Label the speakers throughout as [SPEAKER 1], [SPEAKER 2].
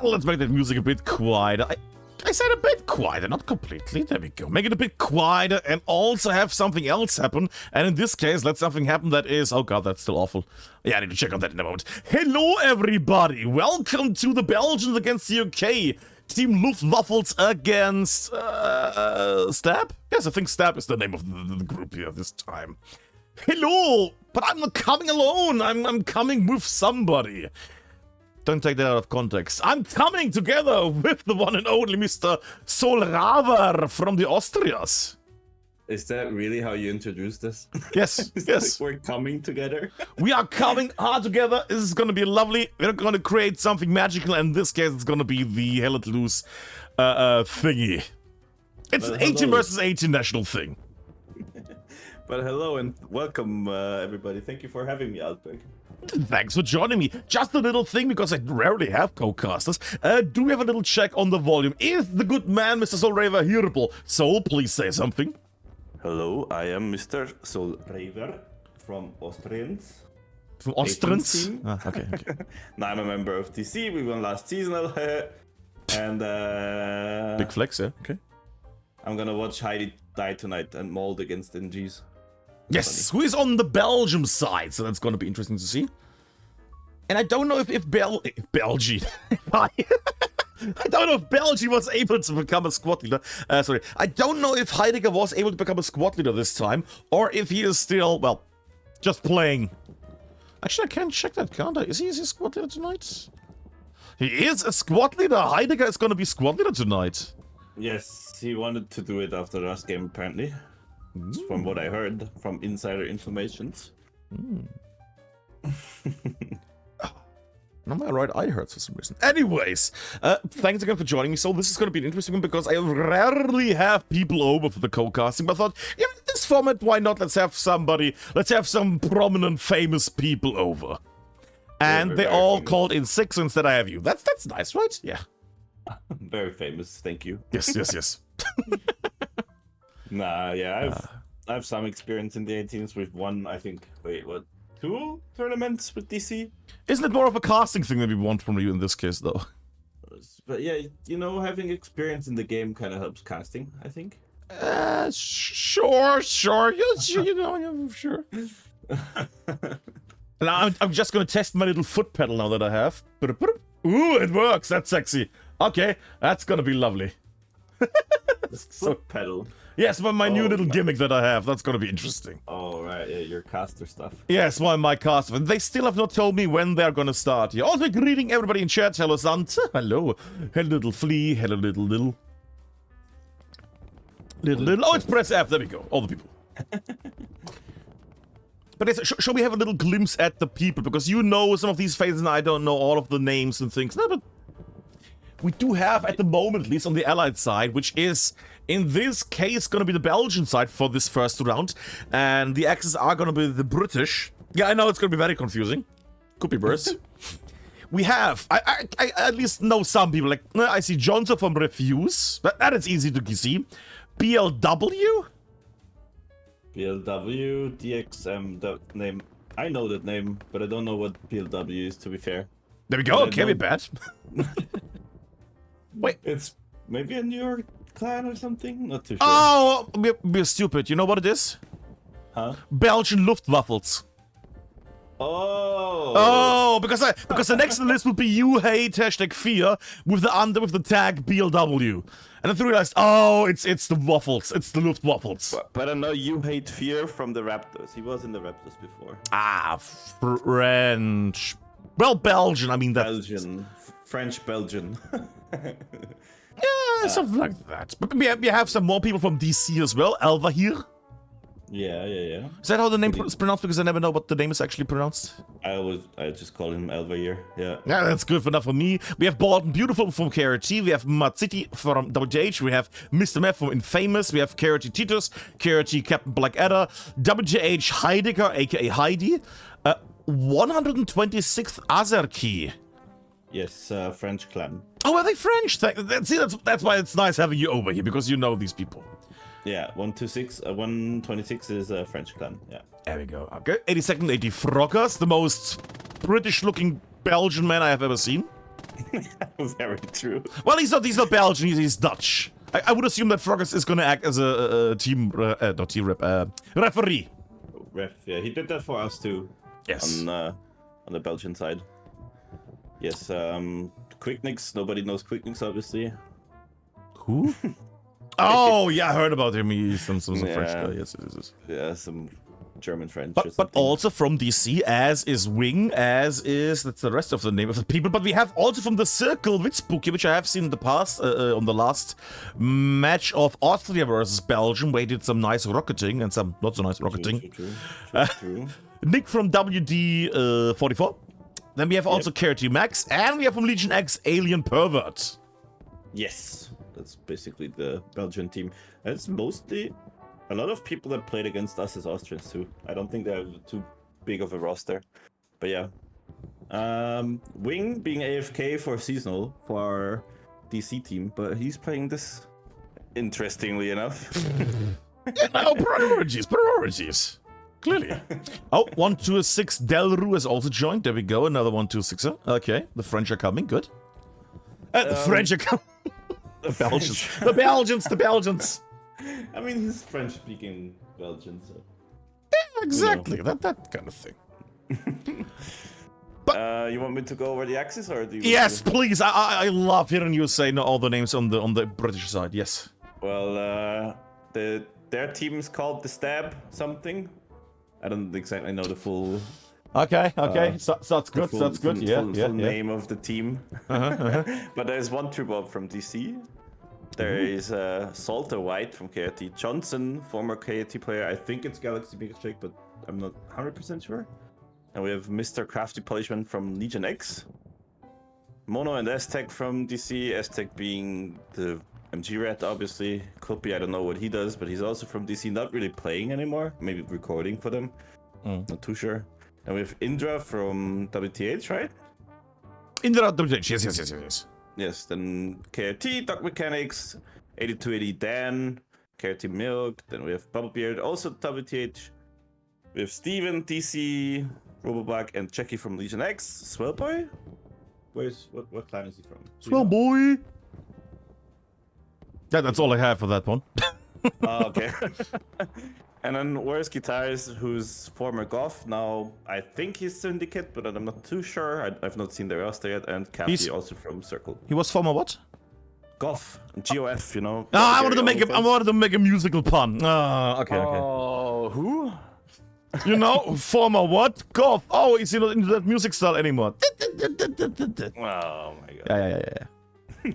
[SPEAKER 1] Let's make that music a bit quieter. I said a bit quieter, not completely. There we go. Make it a bit quieter and also have something else happen. And in this case, let something happen that is... Oh god, that's still awful. Yeah, I need to check on that in a moment. Hello, everybody. Welcome to the Belgians against the UK. Team Luftwaffels against... Stab? Yes, I think Stab is the name of the group here this time. Hello! But I'm not coming alone. I'm coming with somebody. Don't take that out of context. I'm coming together with the one and only Mr. Solraver from the Austrias.
[SPEAKER 2] Is that really how you introduced this?
[SPEAKER 1] Yes, yes.
[SPEAKER 2] Like we're coming together?
[SPEAKER 1] We are coming hard together. This is going to be lovely. We're going to create something magical. And in this case, it's going to be the Hell Let Loose thingy. It's an 18 versus 18 national thing.
[SPEAKER 2] But hello and welcome, everybody. Thank you for having me, Outback.
[SPEAKER 1] Thanks for joining me. Just a little thing, because I rarely have co-casters. Do we have a little check on the volume? Is the good man, Mr. Solraver, hearable? Soul, please say something.
[SPEAKER 2] Hello, I am Mr. Solraver from Austrians.
[SPEAKER 1] From Austrians? Ah, okay.
[SPEAKER 2] Now I'm a member of TC. We won last season. And
[SPEAKER 1] Big flex, yeah. Okay.
[SPEAKER 2] I'm gonna watch Heidi die tonight and Mold against NGs.
[SPEAKER 1] Yes, who is on the Belgium side, so that's going to be interesting to see. And I don't know if Belgium... I don't know if Belgium was able to become a squad leader. Sorry, I don't know if Heidegger was able to become a squad leader this time, or if he is still, well, just playing. Actually, I can't check that, can't I? Is he a squad leader tonight? He is a squad leader! Heidegger is going to be squad leader tonight.
[SPEAKER 2] Yes, he wanted to do it after the last game, apparently. From what I heard from insider informations.
[SPEAKER 1] Not my right eye hurts for some reason. Anyways, thanks again for joining me. So this is going to be an interesting one because I rarely have people over for the co-casting. But I thought, yeah, this format, why not? Let's have some prominent, famous people over. And they all called in 6 instead I have you. That's nice, right? Yeah.
[SPEAKER 2] Very famous, thank you.
[SPEAKER 1] Yes.
[SPEAKER 2] Nah, yeah, I have some experience in the 18s. We've won, I think, 2 tournaments with DC?
[SPEAKER 1] Isn't it more of a casting thing that we want from you in this case, though?
[SPEAKER 2] But yeah, you know, having experience in the game kind of helps casting, I think.
[SPEAKER 1] Sure. Yes, you know, sure. Now I'm just gonna test my little foot pedal now that I have. Ooh, it works. That's sexy. Okay, that's gonna be lovely.
[SPEAKER 2] Foot pedal.
[SPEAKER 1] Yes, but my new little gimmick that I have. That's gonna be interesting.
[SPEAKER 2] Oh, right, yeah, your caster stuff.
[SPEAKER 1] Yes, my caster. And they still have not told me when they're gonna start here. Also, greeting everybody in chat. Hello, Sant. Hello. Hello, little flea. Hello, little. Oh, it's press F. There we go. All the people. But yes, shall we have a little glimpse at the people? Because you know some of these faces and I don't know all of the names and things. No, but we do have, at the moment, at least on the Allied side, which is, in this case, going to be the Belgian side for this first round. And the Axis are going to be the British. Yeah, I know it's going to be very confusing. Could be worse. We have, I at least know some people. Like, I see Johnson from Refuse. That is easy to see. BLW?
[SPEAKER 2] BLW, DXM, that name. I know that name, but I don't know what BLW is, to be fair.
[SPEAKER 1] There we go, can't be bad. Wait.
[SPEAKER 2] It's maybe a New York clan or something? Not too sure.
[SPEAKER 1] Oh, we're stupid. You know what it is?
[SPEAKER 2] Huh?
[SPEAKER 1] Belgian Luftwaffels.
[SPEAKER 2] Oh,
[SPEAKER 1] because the next on the list will be you hate #fear with the tag BLW. And I realized, oh, it's the waffles. It's the Luftwaffels.
[SPEAKER 2] But I know you hate Fear from the Raptors. He was in the Raptors before.
[SPEAKER 1] Ah, French. Well, Belgian. I mean that.
[SPEAKER 2] Belgian. French Belgian.
[SPEAKER 1] Yeah, something like that. But we have some more people from DC as well. Elva here.
[SPEAKER 2] Yeah.
[SPEAKER 1] Is that how the name is pronounced? Because I never know what the name is actually pronounced.
[SPEAKER 2] I just call him Elvair. Yeah.
[SPEAKER 1] Yeah, that's good enough for me. We have Bolton Beautiful from KRT. We have Matsiti from WJH. We have Mr. Meth from Infamous. We have KRT Titus, KRT Captain Blackadder, WJH Heidegger, aka Heidi, 126th Azerki.
[SPEAKER 2] Yes, French clan.
[SPEAKER 1] Oh, are they French? See, that's why it's nice having you over here, because you know these people.
[SPEAKER 2] Yeah, 126 is a French clan, yeah.
[SPEAKER 1] There we go. Okay, 82nd, 80 Froggers, the most British-looking Belgian man I have ever seen.
[SPEAKER 2] Very true.
[SPEAKER 1] Well, he's not Belgian, he's Dutch. I would assume that Frogger is gonna act as a team, not team rep, referee.
[SPEAKER 2] Ref, yeah, he did that for us too.
[SPEAKER 1] Yes.
[SPEAKER 2] On the Belgian side. Yes, Quicknicks, nobody knows Quicknicks, obviously.
[SPEAKER 1] Who? Oh, yeah, I heard about him. He's some French guy. Yes.
[SPEAKER 2] Yeah, some German-French.
[SPEAKER 1] But also from DC, as is Wing, as is, that's the rest of the name of the people. But we have also from the Circle Witzbuki, which I have seen in the past, on the last match of Austria versus Belgium, where he did some nice rocketing and some not so nice rocketing.
[SPEAKER 2] True.
[SPEAKER 1] Nick from WD44. Then we have also Carity Max, and we have from Legion X, Alien Pervert.
[SPEAKER 2] Yes, that's basically the Belgian team. It's mostly a lot of people that played against us as Austrians too. I don't think they have too big of a roster, but yeah. Wing being AFK for seasonal for our DC team, but he's playing this interestingly enough.
[SPEAKER 1] Oh, priorities. Clearly. Oh, 126 Delru has also joined. There we go. Another 126er. Okay, the French are coming. Good. The French are coming. The Belgians.
[SPEAKER 2] I mean, he's French-speaking Belgian, so.
[SPEAKER 1] Yeah, exactly. You know. That kind of thing.
[SPEAKER 2] But you want me to go over the axis, or do you?
[SPEAKER 1] Yes, please. I love hearing you say all the names on the British side. Yes.
[SPEAKER 2] Well, their team is called the Stab something. I don't exactly know the full.
[SPEAKER 1] Okay. So that's good. That's good.
[SPEAKER 2] Full name of the team. But there's one true from DC. There is Salter White from KRT. Johnson, former KRT player. I think it's Galaxy Milkshake, but I'm not 100% sure. And we have Mr. Crafty Polishman from Legion X. Mono and Aztec from DC. Aztec being the MG Rat, obviously. Clippy, I don't know what he does, but he's also from DC, not really playing anymore. Maybe recording for them. Not too sure. And we have Indra from WTH, right?
[SPEAKER 1] Indra WTH, yes.
[SPEAKER 2] Yes, then KRT, Doc Mechanics, 8280 Dan, KRT Milk, then we have Bubblebeard, also WTH. We have Steven, DC, Roboblack, and Jackie from Legion X. Swellboy? What clan is he from?
[SPEAKER 1] Swellboy! Yeah, that's all I have for that one.
[SPEAKER 2] Oh, okay. And then where's Guitars, who's former Goth, now I think he's Syndicate, but I'm not too sure. I've not seen the roster yet, and Kathy also from Circle.
[SPEAKER 1] He was former what?
[SPEAKER 2] Goth, GOF, you know.
[SPEAKER 1] I wanted to make a musical pun. Okay.
[SPEAKER 2] Oh, who?
[SPEAKER 1] You know, former what? Goth. Oh, is he not into that music style anymore?
[SPEAKER 2] Oh my god.
[SPEAKER 1] Yeah.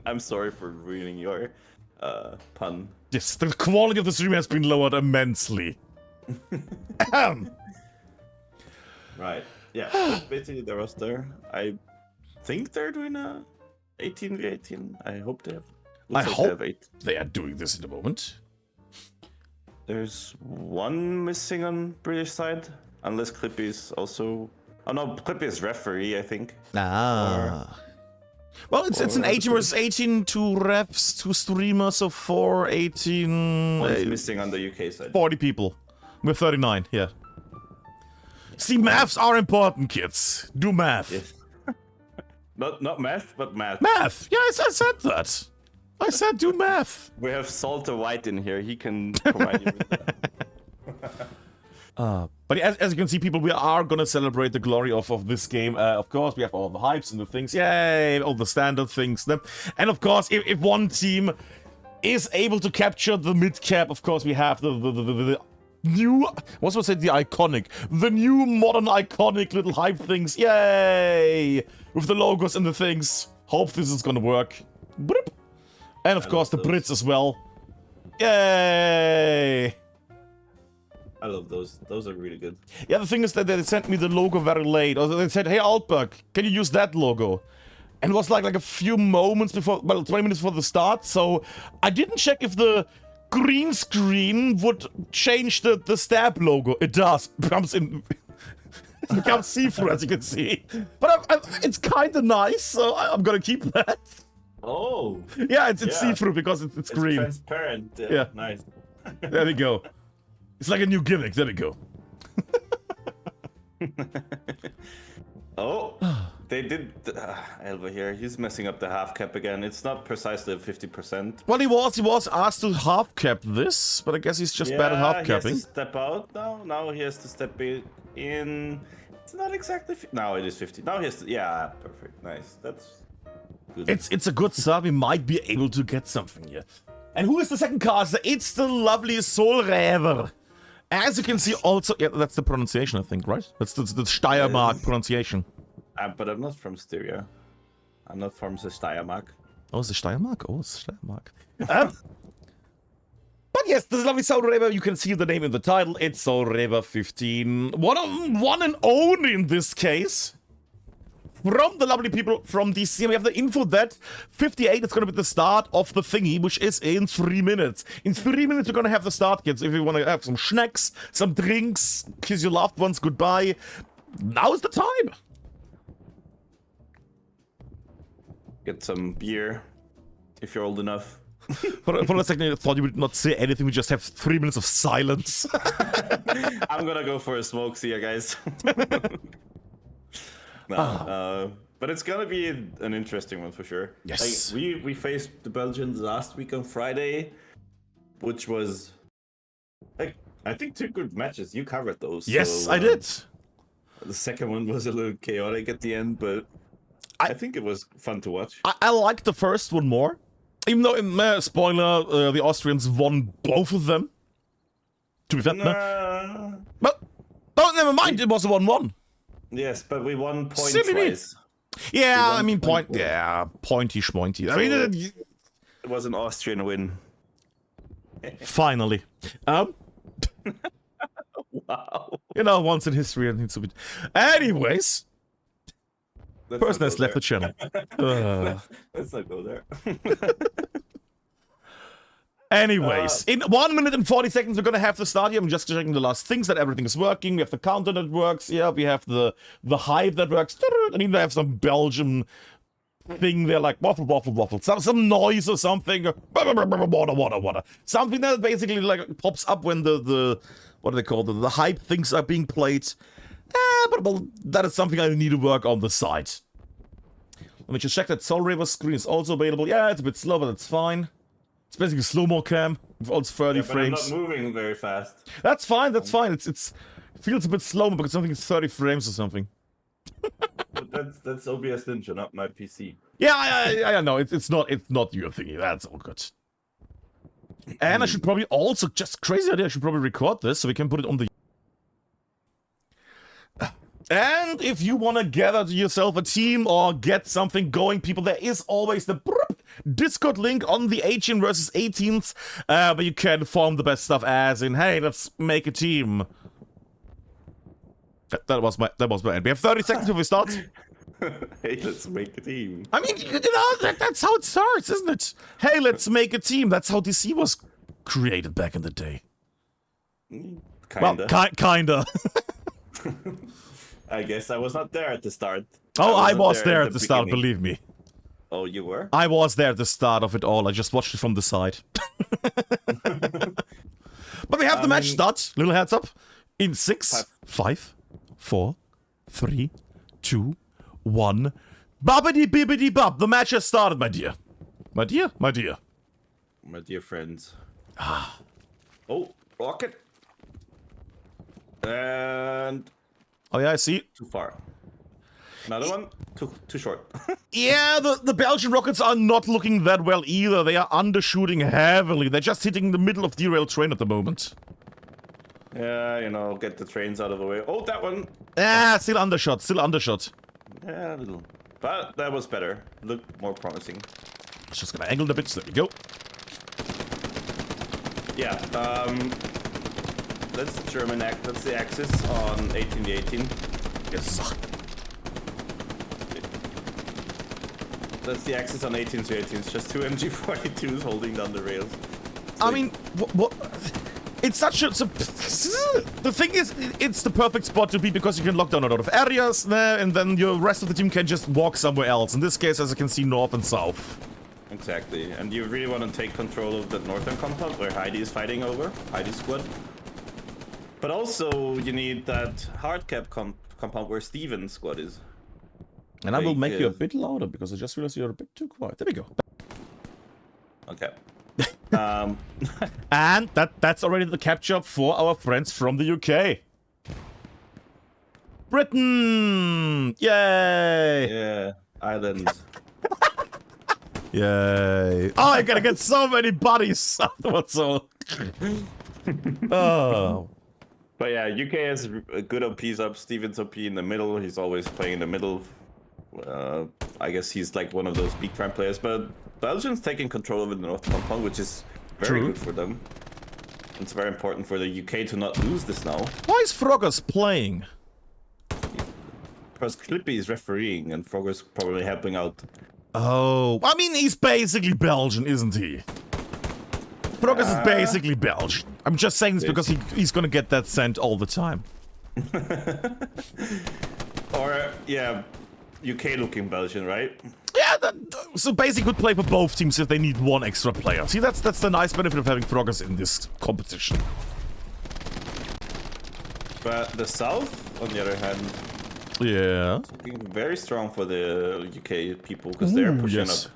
[SPEAKER 2] I'm sorry for ruining your pun.
[SPEAKER 1] Yes, the quality of the stream has been lowered immensely.
[SPEAKER 2] Right. Yeah, that's basically the roster. I think they're doing a 18v18. I hope they have.
[SPEAKER 1] I hope
[SPEAKER 2] they have 8.
[SPEAKER 1] They are doing this in the moment.
[SPEAKER 2] There's one missing on British side, unless Clippy is also. Oh no, Clippy is referee, I think.
[SPEAKER 1] Well, it's an 18 versus 18, 2 refs, 2 streamers, so 4, 18...
[SPEAKER 2] One's missing on the UK side.
[SPEAKER 1] 40 people. We're 39, yeah. See, maths are important, kids. Do math.
[SPEAKER 2] Yes. Not math, but math.
[SPEAKER 1] Math! Yeah, I said that. I said do math.
[SPEAKER 2] We have Salter White in here. He can provide you with that.
[SPEAKER 1] But as you can see, people, we are gonna celebrate the glory of this game. Of course, we have all the hypes and the things. Yay! All the standard things. And of course, if one team is able to capture the mid-cap, of course, we have the new... What's I say? The iconic. The new modern iconic little hype things. Yay! With the logos and the things. Hope this is gonna work. Boop. And of course, the Brits as well. Yay!
[SPEAKER 2] I love those. Those are really good.
[SPEAKER 1] Yeah, the thing is that they sent me the logo very late. Or they said, hey, Altberg, can you use that logo? And it was like a few moments before, well, 20 minutes before the start, so I didn't check if the green screen would change the stab logo. It does. It becomes see-through, as you can see. But it's kind of nice, so I'm gonna keep that.
[SPEAKER 2] Oh.
[SPEAKER 1] Yeah, it's see-through because it's green.
[SPEAKER 2] It's transparent.
[SPEAKER 1] Yeah.
[SPEAKER 2] Nice.
[SPEAKER 1] There we go. It's like a new gimmick. There we go.
[SPEAKER 2] Oh, They did Elva here. He's messing up the half cap again. It's not precisely 50%.
[SPEAKER 1] Well, he was asked to half cap this, but I guess he's just bad at half
[SPEAKER 2] He has
[SPEAKER 1] capping.
[SPEAKER 2] to step out now. Now he has to step in. It's not exactly. Now it is 50. Now he has to. Yeah, perfect. Nice. That's good.
[SPEAKER 1] It's a good start. We might be able to get something here. And who is the second caster? It's the lovely Solrever. As you can see, also, yeah, that's the pronunciation, I think, right? That's the Steiermark pronunciation.
[SPEAKER 2] But I'm not from Styria. I'm not from the Steiermark.
[SPEAKER 1] Oh, it's the Steiermark? Oh, it's the Steiermark. But yes, the lovely Solrever, you can see the name in the title. It's Solrever 15. One and only in this case. From the lovely people from DC, we have the info that 58 is going to be the start of the thingy, which is in 3 minutes. In 3 minutes, you're going to have the start, kids. If you want to have some snacks, some drinks, kiss your loved ones goodbye, now's the time.
[SPEAKER 2] Get some beer, if you're old enough.
[SPEAKER 1] For a second, I thought you would not say anything. We just have 3 minutes of silence.
[SPEAKER 2] I'm gonna go for a smoke. See ya, guys. No, but it's gonna be an interesting one for sure.
[SPEAKER 1] Yes.
[SPEAKER 2] Like, we faced the Belgians last week on Friday, which was like I think 2 good matches. You covered those.
[SPEAKER 1] Yes,
[SPEAKER 2] so,
[SPEAKER 1] I did.
[SPEAKER 2] The second one was a little chaotic at the end, but I think it was fun to watch.
[SPEAKER 1] I liked the first one more. Even though, spoiler, the Austrians won both of them. To be fair, no. But never mind, it was a 1-1.
[SPEAKER 2] Yes, but we won points-wise.
[SPEAKER 1] Yeah, I mean, pointy schmointy. I mean,
[SPEAKER 2] it was an Austrian win.
[SPEAKER 1] Finally.
[SPEAKER 2] Wow.
[SPEAKER 1] You know, once in history, it needs to be. Anyways, person has left the channel.
[SPEAKER 2] Let's not go there.
[SPEAKER 1] Anyways, in 1 minute and 40 seconds, we're gonna have the stadium. Just checking the last things that everything is working. We have the counter that works. Yeah, we have the hype that works. I mean, we have some Belgian thing there, like waffle. Some noise or something. Water. Something that basically like pops up when the what do they call the hype things are being played. But that is something I need to work on the side. Let me just check that Solrever's screen is also available. Yeah, it's a bit slow, but it's fine. It's basically slow-mo cam with all 30 frames.
[SPEAKER 2] I'm not moving very fast.
[SPEAKER 1] That's fine. It feels a bit slow because something is 30 frames or something.
[SPEAKER 2] But that's OBS Ninja, not my PC.
[SPEAKER 1] Yeah, I know. It's not your thingy. That's all good. And I should probably also, just crazy idea, I should probably record this so we can put it on the... And if you want to gather to yourself a team or get something going, people, there is always the Discord link on the 18 versus 18s, where you can form the best stuff as in, hey, let's make a team. That was my end. We have 30 seconds before we start.
[SPEAKER 2] Hey, let's make a team.
[SPEAKER 1] I mean, you know, that's how it starts, isn't it? Hey, let's make a team. That's how DC was created back in the day.
[SPEAKER 2] Kinda.
[SPEAKER 1] Well, kinda.
[SPEAKER 2] I guess I was not there at the start.
[SPEAKER 1] Oh, I was there at the start, believe me.
[SPEAKER 2] Oh, you were?
[SPEAKER 1] I was there at the start of it all. I just watched it from the side. But we have the match start. Little heads up. In 6, 5, 4, 3, 2, 1. Bobbity bibbity bob. The match has started, my dear. My dear.
[SPEAKER 2] My dear friends. Oh, rocket. And...
[SPEAKER 1] Oh yeah, I see.
[SPEAKER 2] Too far. Another one? Too short.
[SPEAKER 1] Yeah, the Belgian rockets are not looking that well either. They are undershooting heavily. They're just hitting the middle of derailed train at the moment.
[SPEAKER 2] Yeah, you know, get the trains out of the way. Oh, that one!
[SPEAKER 1] Still undershot.
[SPEAKER 2] Yeah, a little. But that was better. Looked more promising.
[SPEAKER 1] It's just gonna angle it a bit. So there we go.
[SPEAKER 2] Yeah, that's the German that's the axis on 18 to 18.
[SPEAKER 1] Yes.
[SPEAKER 2] That's the axis on 18 to 18. It's just 2 MG42s holding down the rails.
[SPEAKER 1] I mean, what? It's such a... The thing is, it's the perfect spot to be because you can lock down a lot of areas there, and then your rest of the team can just walk somewhere else. In this case, as you can see, north and south.
[SPEAKER 2] Exactly, and you really want to take control of the northern compound where Heidi is fighting over, Heidi's squad. But also, you need that hard cap compound where Steven's squad is.
[SPEAKER 1] And I will make you a
[SPEAKER 2] Because-
[SPEAKER 1] bit louder because I just realized you're a bit too quiet. There we go.
[SPEAKER 2] Okay.
[SPEAKER 1] And that's already the capture for our friends from the UK. Britain! Yay!
[SPEAKER 2] Yeah, Ireland.
[SPEAKER 1] Yay. Oh, I'm gonna get so many buddies afterwards, so... Oh.
[SPEAKER 2] But yeah, UK has a good OPs up. Steven's OP in the middle. He's always playing in the middle. I guess he's like one of those big time players. But Belgium's taking control over the North Compound, which is very
[SPEAKER 1] True.
[SPEAKER 2] good for them. It's very important for the UK to not lose this now.
[SPEAKER 1] Why is Froggers playing?
[SPEAKER 2] Because Clippy is refereeing and Frogger's probably helping out.
[SPEAKER 1] Oh, I mean, he's basically Belgian, isn't he? Froggers is basically Belgian. I'm just saying this because he's gonna get that sent all the time.
[SPEAKER 2] Or, yeah, UK looking Belgian, right?
[SPEAKER 1] Yeah, so basically could play for both teams if they need one extra player. See, that's the nice benefit of having Froggers in this competition.
[SPEAKER 2] But the South, on the other hand,
[SPEAKER 1] Yeah.
[SPEAKER 2] looking very strong for the UK people because they're pushing
[SPEAKER 1] yes.
[SPEAKER 2] up.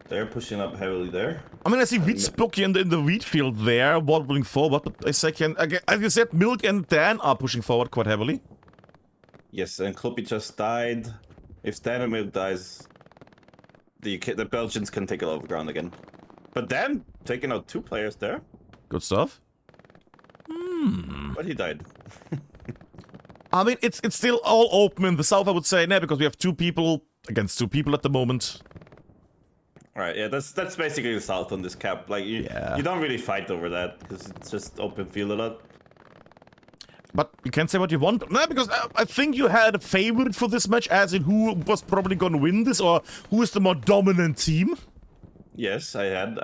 [SPEAKER 2] They're pushing up heavily there.
[SPEAKER 1] I mean, I see Witzbook in the wheat field there, wobbling forward, but as you said, Milk and Dan are pushing forward quite heavily.
[SPEAKER 2] Yes, and Kloppy just died. If Stanimir dies, the Belgians can take a lot of ground again. But Dan taking out 2 players there.
[SPEAKER 1] Good stuff.
[SPEAKER 2] But he died.
[SPEAKER 1] I mean, it's still all open in the south, I would say, now because we have 2 people against 2 people at the moment.
[SPEAKER 2] Right, yeah, that's basically the South on this cap. Like, you don't really fight over that because it's just open field a lot.
[SPEAKER 1] But you can't say what you want. No, because I think you had a favorite for this match, as in who was probably going to win this, or who is the more dominant team.
[SPEAKER 2] Yes, I had.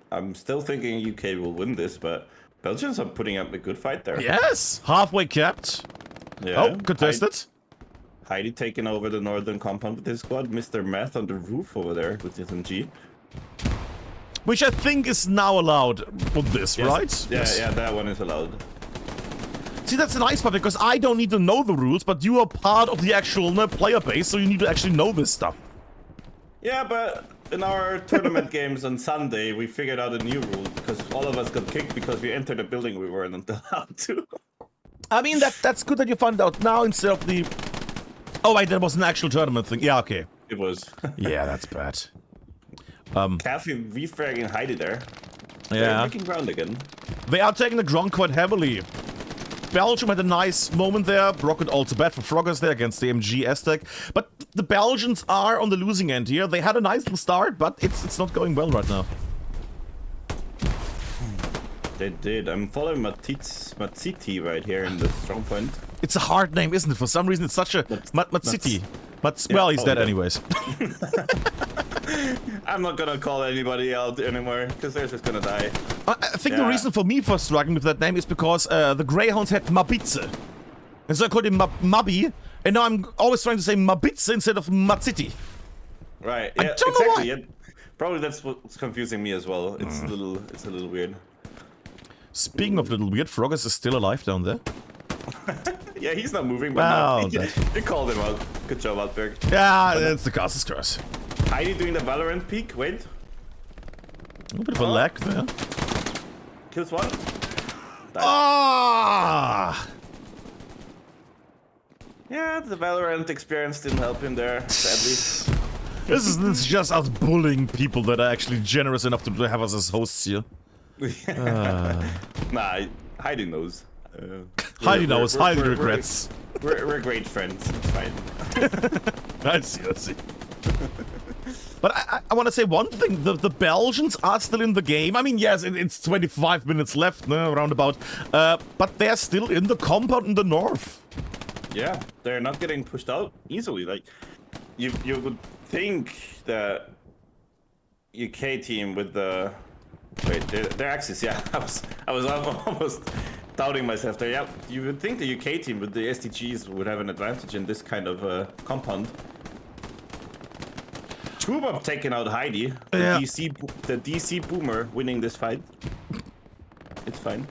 [SPEAKER 2] I'm still thinking UK will win this, but Belgians are putting up a good fight there.
[SPEAKER 1] Yes, halfway capped.
[SPEAKER 2] Yeah.
[SPEAKER 1] Oh, contested.
[SPEAKER 2] Heidi taking over the northern compound with his squad. Mr. Math on the roof over there with his MG.
[SPEAKER 1] Which I think is now allowed on this,
[SPEAKER 2] Yes.
[SPEAKER 1] right?
[SPEAKER 2] Yeah, yeah, that one is allowed.
[SPEAKER 1] See, that's the nice part, because I don't need to know the rules, but you are part of the actual player base, so you need to actually know this stuff.
[SPEAKER 2] Yeah, but in our tournament games on Sunday, we figured out a new rule because all of us got kicked because we entered a building we weren't allowed to. I
[SPEAKER 1] mean, that's good that you found out now instead of the... Oh, wait, that was an actual tournament thing. Yeah, okay.
[SPEAKER 2] It was.
[SPEAKER 1] Yeah, that's bad.
[SPEAKER 2] Kathy refragging Heidi there.
[SPEAKER 1] Yeah.
[SPEAKER 2] They're making ground again.
[SPEAKER 1] They are taking the ground quite heavily. Belgium had a nice moment there. Rocket also bad for Froggers there against the MG Aztec. But the Belgians are on the losing end here. They had a nice little start, but it's not going well right now.
[SPEAKER 2] They did. I'm following Matsiti right here in the strong point.
[SPEAKER 1] It's a hard name, isn't it? For some reason, it's such a... Matsiti. Well, he's dead anyways.
[SPEAKER 2] I'm not gonna call anybody out anymore, because they're just gonna die.
[SPEAKER 1] I think the reason for me for struggling with that name is because the Greyhounds had Mabitze. And so I called him Mabi, and now I'm always trying to say Mabitze instead of Matsiti.
[SPEAKER 2] Right,
[SPEAKER 1] I
[SPEAKER 2] yeah,
[SPEAKER 1] don't know why.
[SPEAKER 2] Yeah. Probably that's what's confusing me as well. It's a little weird.
[SPEAKER 1] Speaking of little weird, Froggers is still alive down there.
[SPEAKER 2] Yeah, he's not moving, but
[SPEAKER 1] Wow,
[SPEAKER 2] you called him out. Good job, Altberg.
[SPEAKER 1] Yeah, it's the Castle's curse.
[SPEAKER 2] Heidi doing the Valorant peek. Wait.
[SPEAKER 1] A bit of a lag there.
[SPEAKER 2] Kills one.
[SPEAKER 1] Ah!
[SPEAKER 2] Yeah, the Valorant experience didn't help him there, sadly.
[SPEAKER 1] This is just us bullying people that are actually generous enough to have us as hosts here.
[SPEAKER 2] Nah, Heidi knows.
[SPEAKER 1] Heidi knows, Heidi regrets.
[SPEAKER 2] We're great friends, it's fine.
[SPEAKER 1] I see. But I want to say one thing, the Belgians are still in the game. I mean, yes, it's 25 minutes left, roundabout. But they're still in the compound in the north.
[SPEAKER 2] Yeah, they're not getting pushed out easily. Like, you would think the UK team with the... Wait, their axis, yeah. I was almost doubting myself there. Yeah, you would think the UK team with the STGs would have an advantage in this kind of compound. Chubab taking out Heidi.
[SPEAKER 1] Yeah.
[SPEAKER 2] The DC Boomer winning this fight. It's fine.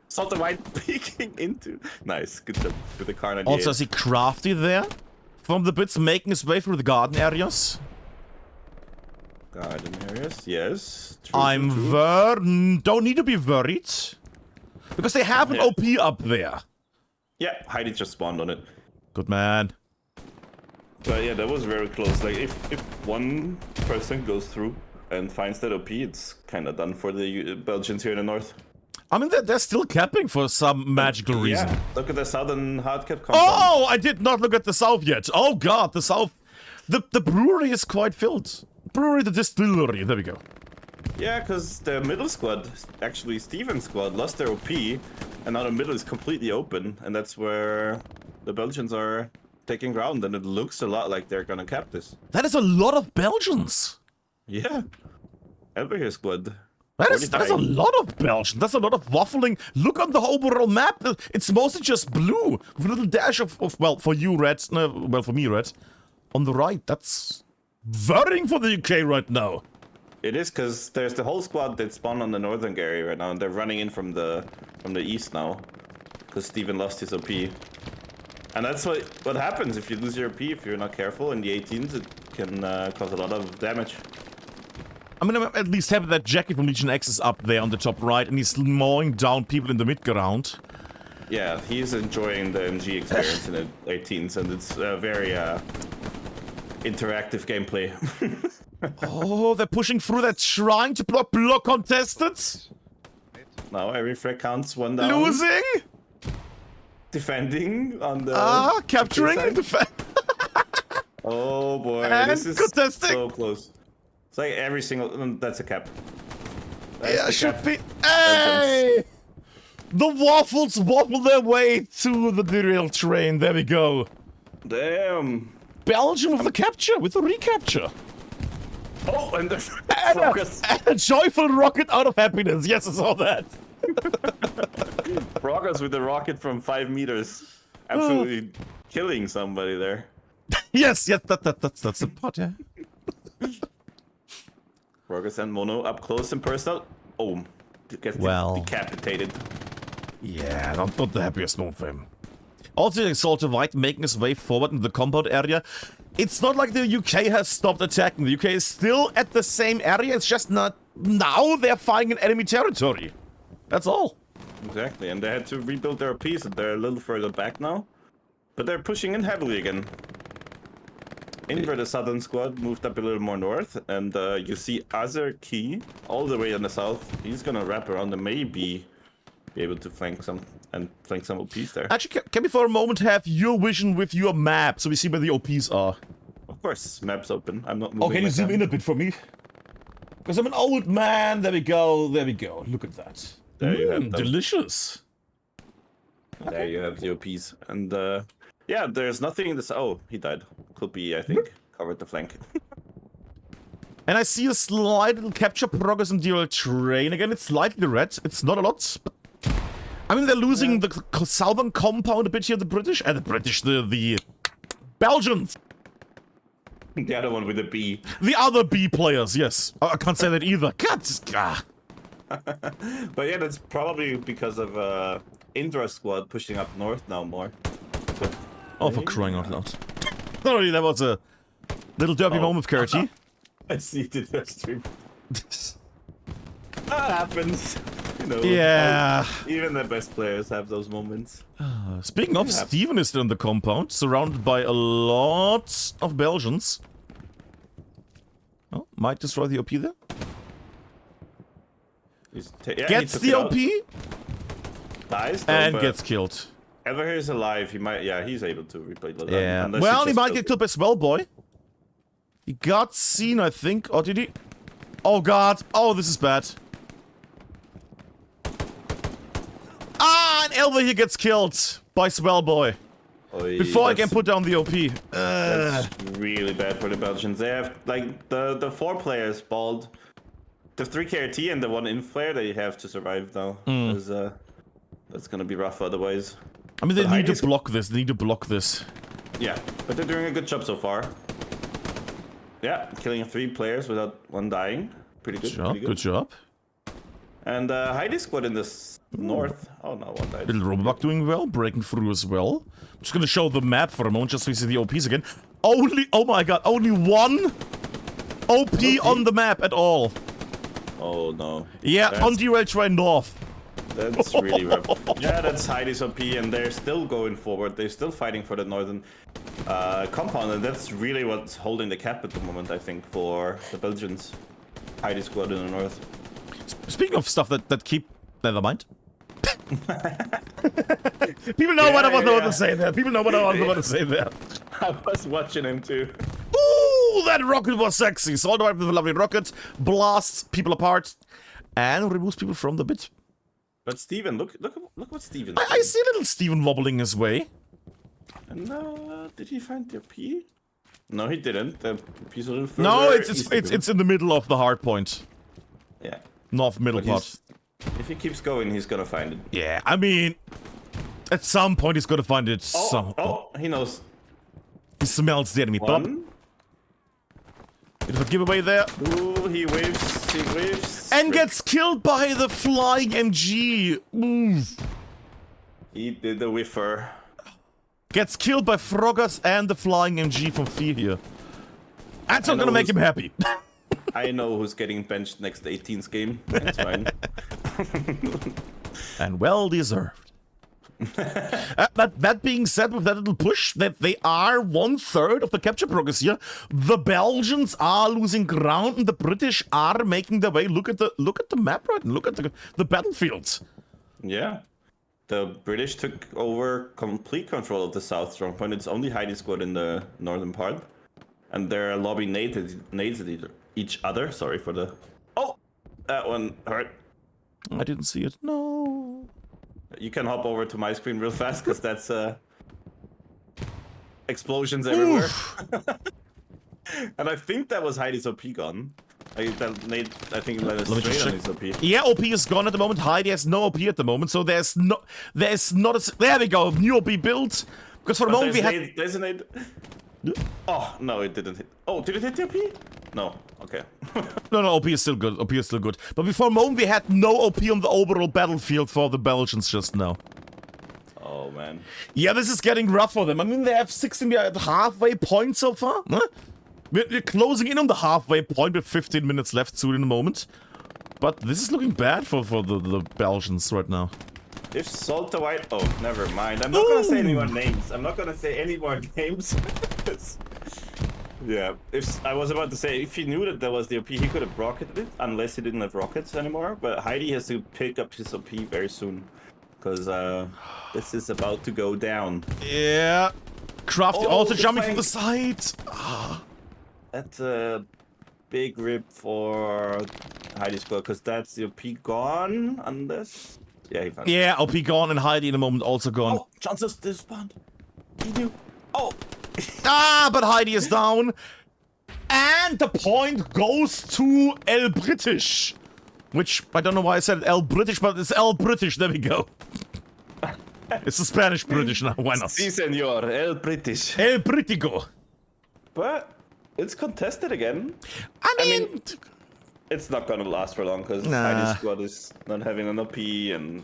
[SPEAKER 2] Salter White peeking into. Nice, good job with the car 98.
[SPEAKER 1] Also, I see Crafty there. From the bits making his way through the garden areas.
[SPEAKER 2] Garden areas, yes. True,
[SPEAKER 1] I'm don't need to be worried. Because they have an OP up there.
[SPEAKER 2] Yeah, Heidi just spawned on it.
[SPEAKER 1] Good man.
[SPEAKER 2] But yeah, that was very close. Like, if one person goes through and finds that OP, it's kind of done for the Belgians here in the north.
[SPEAKER 1] I mean, they're still capping for some magical reason.
[SPEAKER 2] Yeah, look at the southern hardcap compound.
[SPEAKER 1] Oh, I did not look at the south yet. Oh god, the south. The brewery is quite filled. Brewery, the distillery. There we go.
[SPEAKER 2] Yeah, because the middle squad, actually Steven's squad, lost their OP, and now the middle is completely open, and that's where the Belgians are taking ground, and it looks a lot like they're gonna cap this.
[SPEAKER 1] That is a lot of Belgians.
[SPEAKER 2] Yeah. Every squad.
[SPEAKER 1] That is a lot of Belgians. That's a lot of waffling. Look on the overall map. It's mostly just blue with a little dash of well, for you, red. No, well, for me, red. On the right, that's worrying for the UK right now.
[SPEAKER 2] It is, because there's the whole squad that spawned on the northern area right now, and they're running in from the east now, because Steven lost his OP. And that's what happens if you lose your OP, if you're not careful. In the 18s, it can cause a lot of damage.
[SPEAKER 1] I mean, I'm at least happy that Jackie from Legion X is up there on the top right, and he's mowing down people in the mid-ground.
[SPEAKER 2] Yeah, he's enjoying the MG experience in the 18s, and it's very interactive gameplay.
[SPEAKER 1] Oh, they're pushing through. They're trying to block contestants.
[SPEAKER 2] Now every frag counts, one down.
[SPEAKER 1] Losing.
[SPEAKER 2] Defending on the...
[SPEAKER 1] capturing.
[SPEAKER 2] Oh boy,
[SPEAKER 1] and
[SPEAKER 2] this is
[SPEAKER 1] contesting.
[SPEAKER 2] So close. It's like every single... That's a cap.
[SPEAKER 1] Yeah, should be. Hey! The waffles waffle their way to the derail train. There we go.
[SPEAKER 2] Damn.
[SPEAKER 1] Belgium with the capture, with the recapture.
[SPEAKER 2] Oh, and the
[SPEAKER 1] and a joyful rocket out of happiness. Yes, I saw that.
[SPEAKER 2] Progress with the rocket from 5 meters. Absolutely killing somebody there.
[SPEAKER 1] yes, that's the part, yeah.
[SPEAKER 2] Progress and Mono up close and personal. Oh, gets decapitated.
[SPEAKER 1] Yeah, not the happiest move for him. Also, Salter White making his way forward in the compound area. It's not like the UK has stopped attacking. The UK is still at the same area. It's just not now they're fighting in enemy territory. That's all.
[SPEAKER 2] Exactly, and they had to rebuild their piece, and they're a little further back now. But they're pushing in heavily again. Inver, the southern squad, moved up a little more north, and you see Azar Key all the way in the south. He's gonna wrap around and maybe be able to flank some OPs there.
[SPEAKER 1] Actually, can we for a moment have your vision with your map so we see where the OPs are?
[SPEAKER 2] Of course, map's open. I'm not moving.
[SPEAKER 1] Oh, can you zoom in a bit for me? Because I'm an old man. There we go. There we go. Look at that.
[SPEAKER 2] There you have them.
[SPEAKER 1] Delicious.
[SPEAKER 2] There you have the OPs. And yeah, there's nothing in this. Oh, he died. Could be, I think, covered the flank.
[SPEAKER 1] And I see a slight little capture progress on the train. Again, it's slightly red. It's not a lot, but I mean, they're losing the southern compound a bit here, the British. And the Belgians.
[SPEAKER 2] The other one with the B.
[SPEAKER 1] The other B players, yes. I can't say that either. God.
[SPEAKER 2] But yeah, that's probably because of Indra squad pushing up north now more. But,
[SPEAKER 1] oh, for crying out loud. Sorry, that was a little derpy moment, Kurty.
[SPEAKER 2] I see it in the stream. That happens. You know,
[SPEAKER 1] yeah.
[SPEAKER 2] Even the best players have those moments.
[SPEAKER 1] Speaking of, Steven is still in the compound, surrounded by a lot of Belgians. Oh, might destroy the OP there. Gets the OP.
[SPEAKER 2] Dies,
[SPEAKER 1] and gets killed.
[SPEAKER 2] Ever is alive, he might, he's able to replay the
[SPEAKER 1] yeah. Well, he might get killed by Swellboy. He got seen, I think. Or did he? Oh god. Oh, this is bad. Ah, and Elva here gets killed by Swellboy. Before I can put down the OP.
[SPEAKER 2] That's really bad for the Belgians. They have, like, the 4 players balled. The 3 KRT and the 1 in flare, they have to survive now. Because, that's gonna be rough otherwise.
[SPEAKER 1] I mean, they need to block this. They need to block this.
[SPEAKER 2] Yeah, but they're doing a good job so far. Yeah, killing 3 players without 1 dying. Pretty good.
[SPEAKER 1] Good job.
[SPEAKER 2] And Heidi squad in the north. Oh no, one died.
[SPEAKER 1] Little Robobug doing well, breaking through as well. I'm just gonna show the map for a moment, just so we see the OPs again. Only, oh my god, only one OP on the map at all.
[SPEAKER 2] Oh no.
[SPEAKER 1] Yeah,
[SPEAKER 2] That's-
[SPEAKER 1] on derail train north.
[SPEAKER 2] That's really rough. Yeah, that's Heidi's OP, and they're still going forward. They're still fighting for the northern compound, and that's really what's holding the cap at the moment, I think, for the Belgians. Heidi squad in the north.
[SPEAKER 1] Speaking of stuff that keep... Never mind. People know what I was about to say there. People know what I was about to say there.
[SPEAKER 2] I was watching him too.
[SPEAKER 1] Ooh, that rocket was sexy. So all the way with a lovely rocket, blasts people apart, and removes people from the bit.
[SPEAKER 2] But Steven, look what Steven.
[SPEAKER 1] I see little Steven wobbling his way.
[SPEAKER 2] And did he find the P? No, he didn't. The P's a little further.
[SPEAKER 1] No, it's in the middle of the hard point.
[SPEAKER 2] Yeah.
[SPEAKER 1] North middle part.
[SPEAKER 2] If he keeps going, he's gonna find it.
[SPEAKER 1] Yeah, I mean, at some point he's gonna find it.
[SPEAKER 2] He knows.
[SPEAKER 1] He smells the enemy.
[SPEAKER 2] One.
[SPEAKER 1] Bit of a giveaway there.
[SPEAKER 2] Ooh, he waves.
[SPEAKER 1] And gets killed by the flying MG. Oof.
[SPEAKER 2] He did the whiffer.
[SPEAKER 1] Gets killed by Froggers and the flying MG from Fear here. That's not gonna make him happy.
[SPEAKER 2] I know who's getting benched next 18's game. That's fine.
[SPEAKER 1] And well deserved. That being said, with that little push, that they are 1/3 of the capture progress here. The Belgians are losing ground, and the British are making their way. Look at the map right now. Look at the battlefields.
[SPEAKER 2] Yeah. The British took over complete control of the south strong point. It's only Heidi squad in the northern part. And they're lobbing nades at each other. Sorry for the... Oh! That one hurt.
[SPEAKER 1] I didn't see it. No.
[SPEAKER 2] You can hop over to my screen real fast, because that's... explosions everywhere. And I think that was Heidi's OP gun. I think let us straight on his OP.
[SPEAKER 1] Yeah, OP is gone at the moment. Heidi has no OP at the moment, so there's not a... There we go, new OP built. Because for a moment we had...
[SPEAKER 2] There's an aid. Oh, no, it didn't hit. Oh, did it hit the OP? No, okay.
[SPEAKER 1] No, OP is still good. OP is still good. But before a moment we had no OP on the overall battlefield for the Belgians just now.
[SPEAKER 2] Oh, man.
[SPEAKER 1] Yeah, this is getting rough for them. I mean, they have 16 at the halfway point so far. Huh? We're closing in on the halfway point with 15 minutes left soon in a moment. But this is looking bad for the Belgians right now.
[SPEAKER 2] If Salta White... Oh, never mind. I'm not gonna say any more names. I'm not gonna say any more names. Yeah, I was about to say, if he knew that there was the OP, he could have rocketed it, unless he didn't have rockets anymore. But Heidi has to pick up his OP very soon, because this is about to go down.
[SPEAKER 1] Yeah. Crafty also jumping from the side.
[SPEAKER 2] That's a big rip for Heidi squad, because that's the OP gone, unless... Yeah, he found it.
[SPEAKER 1] Yeah, OP gone and Heidi in a moment also gone.
[SPEAKER 2] Oh, chances to spawn. He knew. Oh!
[SPEAKER 1] But Heidi is down. And the point goes to El British. Which, I don't know why I said El British, but it's El British, there we go. It's the Spanish British now, why not?
[SPEAKER 2] Si, senor, El British.
[SPEAKER 1] El Britico.
[SPEAKER 2] But it's contested again.
[SPEAKER 1] I mean
[SPEAKER 2] it's not gonna last for long, because Heidi squad is not having an OP and...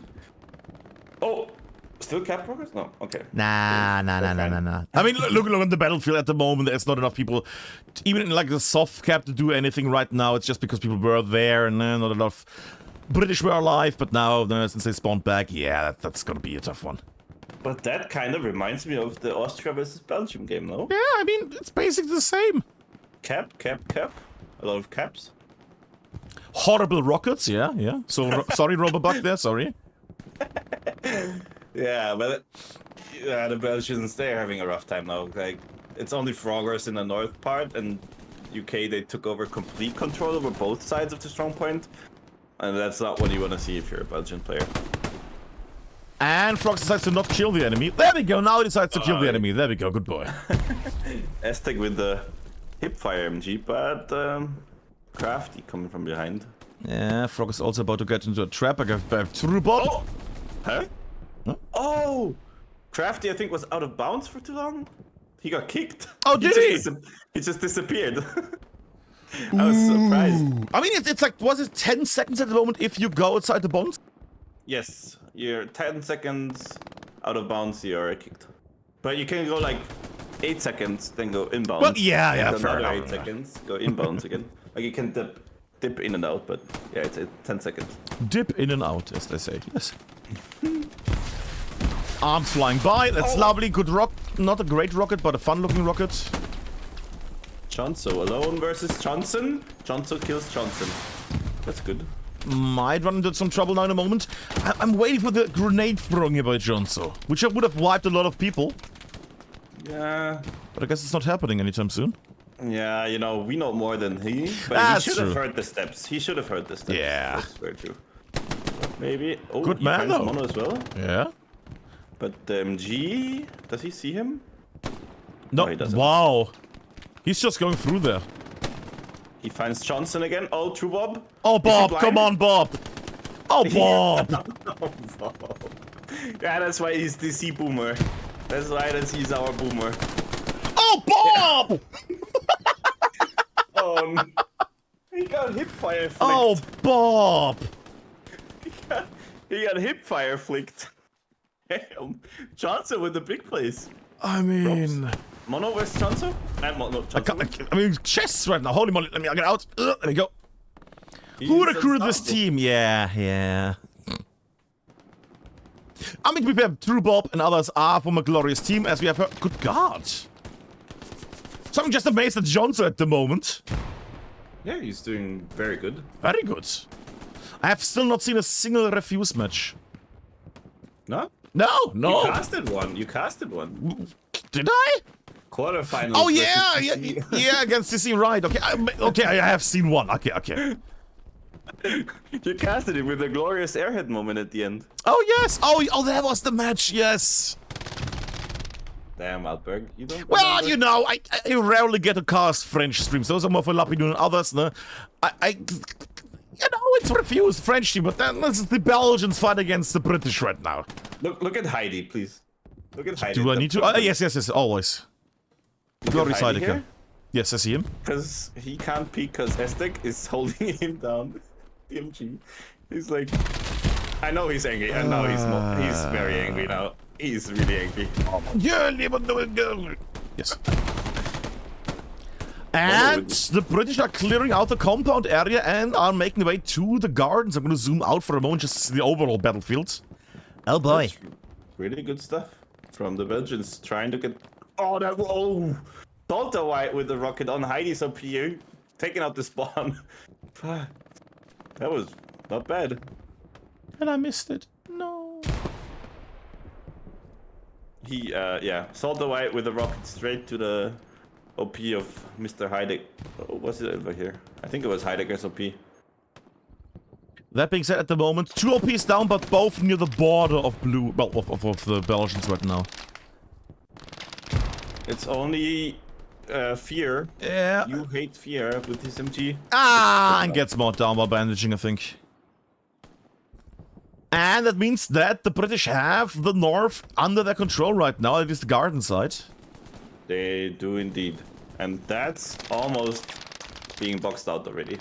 [SPEAKER 2] Oh! Still cap progress? No, okay.
[SPEAKER 1] Nah. I mean, look on the battlefield at the moment. There's not enough people, even in like the soft cap, to do anything right now. It's just because people were there and not enough British were alive. But now, since they spawned back, yeah, that's gonna be a tough one.
[SPEAKER 2] But that kind of reminds me of the Austria versus Belgium game, no?
[SPEAKER 1] Yeah, I mean, it's basically the same.
[SPEAKER 2] Cap. A lot of caps.
[SPEAKER 1] Horrible rockets, yeah. So, sorry, Robobug there, sorry.
[SPEAKER 2] Yeah, but the Belgians, they're having a rough time now. Like, it's only Froggers in the north part, and UK, they took over complete control over both sides of the strong point. And that's not what you want to see if you're a Belgian player.
[SPEAKER 1] And Frogs decides to not kill the enemy. There we go, now he decides to kill the enemy. There we go, good boy.
[SPEAKER 2] Aztec with the hipfire MG, but Crafty coming from behind.
[SPEAKER 1] Yeah, Frog is also about to get into a trap. I got through bot.
[SPEAKER 2] Oh! Huh? Oh! Crafty, I think, was out of bounds for too long. He got kicked.
[SPEAKER 1] Oh, did he?
[SPEAKER 2] He just disappeared. I was surprised.
[SPEAKER 1] I mean, it's like, was it 10 seconds at the moment if you go outside the bounds?
[SPEAKER 2] Yes, you're 10 seconds out of bounds, you're kicked. But you can go like 8 seconds, then go inbounds.
[SPEAKER 1] Well, yeah,
[SPEAKER 2] and
[SPEAKER 1] fair
[SPEAKER 2] another
[SPEAKER 1] enough.
[SPEAKER 2] 8 seconds, go inbounds again. Like you can dip in and out, but yeah, it's 10 seconds.
[SPEAKER 1] Dip in and out, as they say. Yes. Arms flying by. That's lovely. Good rock. Not a great rocket, but a fun-looking rocket.
[SPEAKER 2] Chonso alone versus Johnson. Chonso kills Johnson. That's good.
[SPEAKER 1] Might run into some trouble now in a moment. I'm waiting for the grenade throwing here by Jonso, which would have wiped a lot of people.
[SPEAKER 2] Yeah.
[SPEAKER 1] But I guess it's not happening anytime soon.
[SPEAKER 2] Yeah, you know, we know more than he. But
[SPEAKER 1] That's
[SPEAKER 2] he should have
[SPEAKER 1] true.
[SPEAKER 2] heard the steps. He should have heard the steps.
[SPEAKER 1] Yeah.
[SPEAKER 2] That's very true. Maybe. Oh,
[SPEAKER 1] Good
[SPEAKER 2] he
[SPEAKER 1] man,
[SPEAKER 2] finds
[SPEAKER 1] though.
[SPEAKER 2] Mono as well.
[SPEAKER 1] Yeah.
[SPEAKER 2] But the MG, does he see him?
[SPEAKER 1] No.
[SPEAKER 2] he doesn't.
[SPEAKER 1] Wow. He's just going through there.
[SPEAKER 2] He finds Johnson again. Oh, true Bob.
[SPEAKER 1] Oh,
[SPEAKER 2] Is he
[SPEAKER 1] Bob.
[SPEAKER 2] blind?
[SPEAKER 1] Come on, Bob. Oh, Bob.
[SPEAKER 2] Oh, Bob. Yeah, that's why he's the C boomer. That's why he's our boomer.
[SPEAKER 1] Oh, Bob.
[SPEAKER 2] Oh, no. He got hip fire flicked.
[SPEAKER 1] Oh, Bob.
[SPEAKER 2] He got hip fire flicked. Damn. Johnson with the big plays.
[SPEAKER 1] I mean...
[SPEAKER 2] Mono versus Johnson? And Mono, Johnson.
[SPEAKER 1] I mean, chests right now. Holy moly. Let me get out. There we go. Who recruited this team? Yeah. I mean, to be fair, True Bob and others are from a glorious team, as we have heard. Good God. So I'm just amazed at Johnson at the moment.
[SPEAKER 2] Yeah, he's doing very good.
[SPEAKER 1] Very good. I have still not seen a single refuse match.
[SPEAKER 2] No?
[SPEAKER 1] No.
[SPEAKER 2] You casted one.
[SPEAKER 1] Did I?
[SPEAKER 2] Quarterfinals.
[SPEAKER 1] Oh, yeah, against CC, right. Okay, I have seen one. Okay.
[SPEAKER 2] You casted it with a glorious airhead moment at the end.
[SPEAKER 1] Oh, yes. Oh, that was the match, yes.
[SPEAKER 2] Damn, Altberg, you don't
[SPEAKER 1] Well,
[SPEAKER 2] remember?
[SPEAKER 1] you know, I rarely get to cast French streams. Those are more for Lapidou than others, no? You know, it's refused French team, but then this is the Belgians fight against the British right now.
[SPEAKER 2] Look at Heidi, please. Look at Heidi.
[SPEAKER 1] Do I need to? Yes, always. Glorious Heidi
[SPEAKER 2] here?
[SPEAKER 1] Yes, I see him.
[SPEAKER 2] Because he can't peek because Estek is holding him down. DMG. He's like... I know he's angry. I know he's very angry now. He's really angry.
[SPEAKER 1] Yeah, yes. And the British are clearing out the compound area and are making their way to the gardens. I'm going to zoom out for a moment just to see the overall battlefield. Oh boy.
[SPEAKER 2] That's really good stuff from the Belgians trying to get... Oh, that... Oh! Delta White with the rocket on Heidi's up here. Taking out the spawn. That was not bad.
[SPEAKER 1] And I missed it. No.
[SPEAKER 2] He, yeah, Salt the White with the rocket straight to the OP of Mr. Heidegger. Oh, what's it over here? I think it was Heidegger's OP.
[SPEAKER 1] That being said, at the moment, 2 OPs down, but both near the border of blue, well, of the Belgians right now.
[SPEAKER 2] It's only Fear.
[SPEAKER 1] Yeah.
[SPEAKER 2] You hate Fear with his MG.
[SPEAKER 1] And gets more down while bandaging, I think. And that means that the British have the north under their control right now, at least the garden side.
[SPEAKER 2] They do indeed. And that's almost being boxed out already.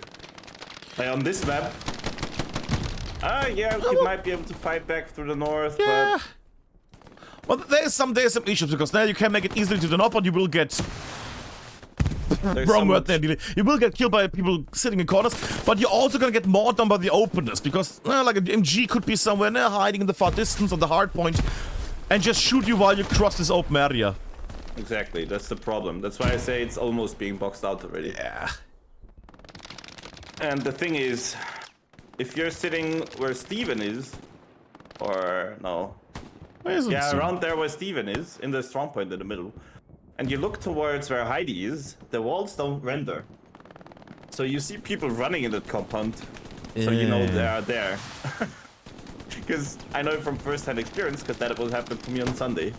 [SPEAKER 2] Like on this map. Yeah, you might be able to fight back through the north,
[SPEAKER 1] Yeah. Well, there's some issues, because now you can make it easily to the north, but you will get...
[SPEAKER 2] but
[SPEAKER 1] Wrong word there, you will get killed by people sitting in corners, but you're also gonna get more done by the openness, because like an MG could be somewhere there hiding in the far distance on the hard point and just shoot you while you cross this open area.
[SPEAKER 2] Exactly, that's the problem. That's why I say it's almost being boxed out already.
[SPEAKER 1] Yeah.
[SPEAKER 2] And the thing is, if you're sitting where Steven is, or no, yeah, around there where Steven is, in the strong point in the middle, and you look towards where Heidi is, the walls don't render. So you see people running in that compound, so you know they are there. Because I know from first-hand experience, because that will happen to me on Sunday.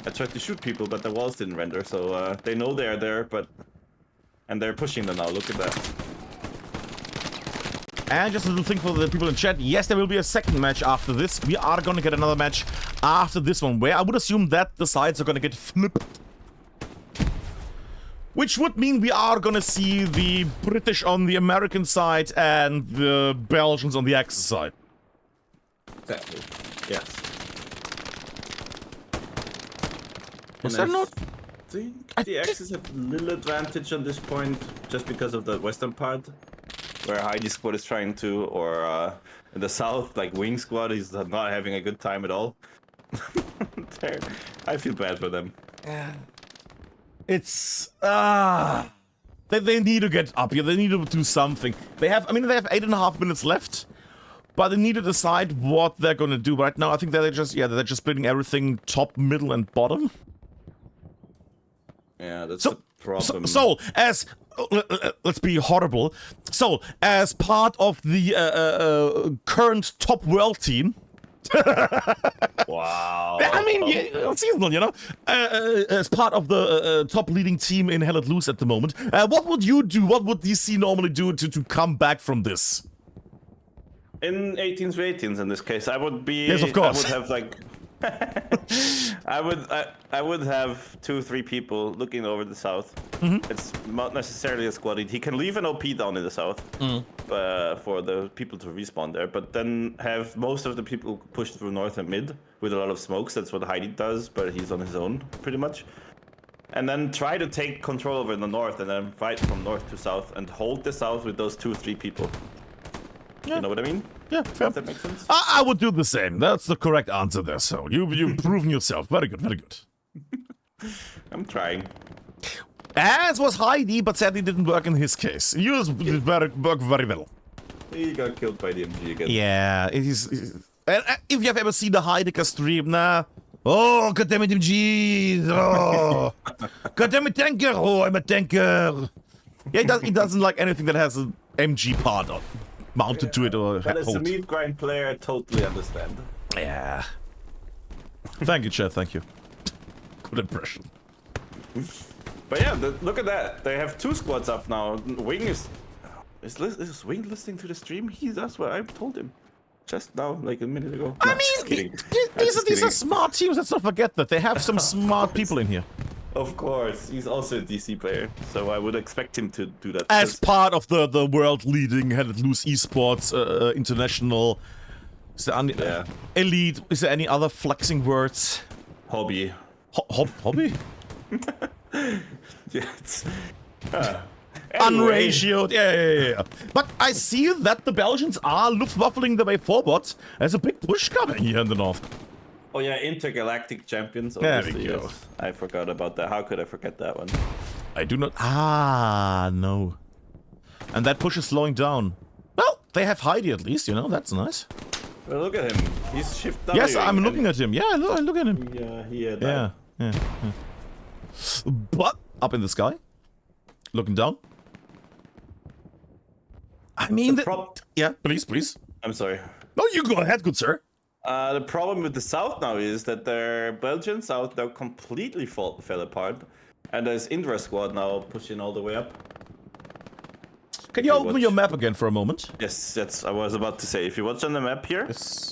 [SPEAKER 2] I tried to shoot people, but the walls didn't render, so they know they are there, but... And they're pushing them now, look at that.
[SPEAKER 1] And just a little thing for the people in chat, yes, there will be a second match after this. We are gonna get another match after this one, where I would assume that the sides are gonna get flipped. Which would mean we are gonna see the British on the American side and the Belgians on the Axis side.
[SPEAKER 2] Exactly. Yes.
[SPEAKER 1] Was that not?
[SPEAKER 2] I think the Axis have a little advantage on this point, just because of the western part, where Heidi squad is trying to, or in the south, like Wing squad is not having a good time at all. I feel bad for them.
[SPEAKER 1] It's they need to get up here. They need to do something. They have 8.5 minutes left, but they need to decide what they're gonna do right now. I think they're just splitting everything top, middle, and bottom.
[SPEAKER 2] Yeah, that's the problem.
[SPEAKER 1] So as let's be horrible. So as part of the current top world team.
[SPEAKER 2] Wow.
[SPEAKER 1] I mean, seasonal, you know. As part of the top leading team in Hell Let Loose at the moment, what would you do? What would DC normally do to come back from this?
[SPEAKER 2] In 18s v 18s, in this case, I would be.
[SPEAKER 1] Yes, of course.
[SPEAKER 2] I would have like. I would have 2-3 people looking over the south. Mm-hmm. It's not necessarily a squad. He can leave an OP down in the south for the people to respawn there, but then have most of the people push through north and mid with a lot of smokes. That's what Heidi does, but he's on his own pretty much. And then try to take control over the north and then fight from north to south and hold the south with those 2-3 people. Yeah. You know what I mean?
[SPEAKER 1] Yeah, fair.
[SPEAKER 2] Does that make sense?
[SPEAKER 1] I would do the same. That's the correct answer there, so you've proven yourself. Very good, very good.
[SPEAKER 2] I'm trying.
[SPEAKER 1] As was Heidi, but sadly didn't work in his case. Yours did work very well.
[SPEAKER 2] He got killed by the MG again.
[SPEAKER 1] Yeah, it is. And if you have ever seen the Heidegger stream, oh, goddammit MG! Oh, goddammit tanker! Oh, I'm a tanker! Yeah, he doesn't like anything that has an MG part on. Mounted to it or
[SPEAKER 2] but as a meat grind player, I totally understand.
[SPEAKER 1] Yeah. Thank you, Chad. Thank you. Good impression.
[SPEAKER 2] But yeah, look at that. They have 2 squads up now. Wing is Wing listening to the stream? That's what I told him just now, like a minute ago.
[SPEAKER 1] I mean, these are smart teams. Let's not forget that they have some smart people in here.
[SPEAKER 2] Of course, he's also a DC player, so I would expect him to do that.
[SPEAKER 1] As part of the world-leading Hell Let Loose esports international, is there elite? Is there any other flexing words?
[SPEAKER 2] Hobby.
[SPEAKER 1] Hobby?
[SPEAKER 2] Yeah.
[SPEAKER 1] Unratioed, yeah. But I see that the Belgians are Luftwaffling the way forward. There's a big push coming here in the north.
[SPEAKER 2] Oh yeah, intergalactic champions.
[SPEAKER 1] There we go.
[SPEAKER 2] Yes. I forgot about that. How could I forget that one?
[SPEAKER 1] I do not. No. And that push is slowing down. Well, they have Heidi at least, you know. That's nice.
[SPEAKER 2] Well, look at him. He's shift W.
[SPEAKER 1] Yes, I'm looking at him. Yeah, look at him.
[SPEAKER 2] Yeah.
[SPEAKER 1] But up in the sky, looking down. I mean, yeah. Please.
[SPEAKER 2] I'm sorry.
[SPEAKER 1] No, you go ahead, good sir.
[SPEAKER 2] The problem with the south now is that their Belgian south now completely fell apart, and there's Indra squad now pushing all the way up.
[SPEAKER 1] Can you open your map again for a moment?
[SPEAKER 2] Yes, that's I was about to say. If you watch on the map here,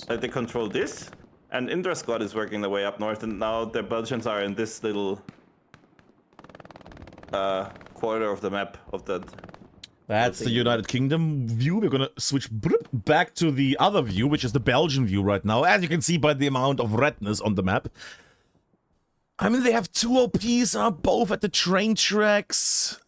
[SPEAKER 2] they control this, and Indra squad is working their way up north, and now the Belgians are in this little quarter of the map of that.
[SPEAKER 1] That's the United Kingdom view. We're gonna switch back to the other view, which is the Belgian view right now, as you can see by the amount of redness on the map. I mean, they have 2 OPs, both at the train tracks.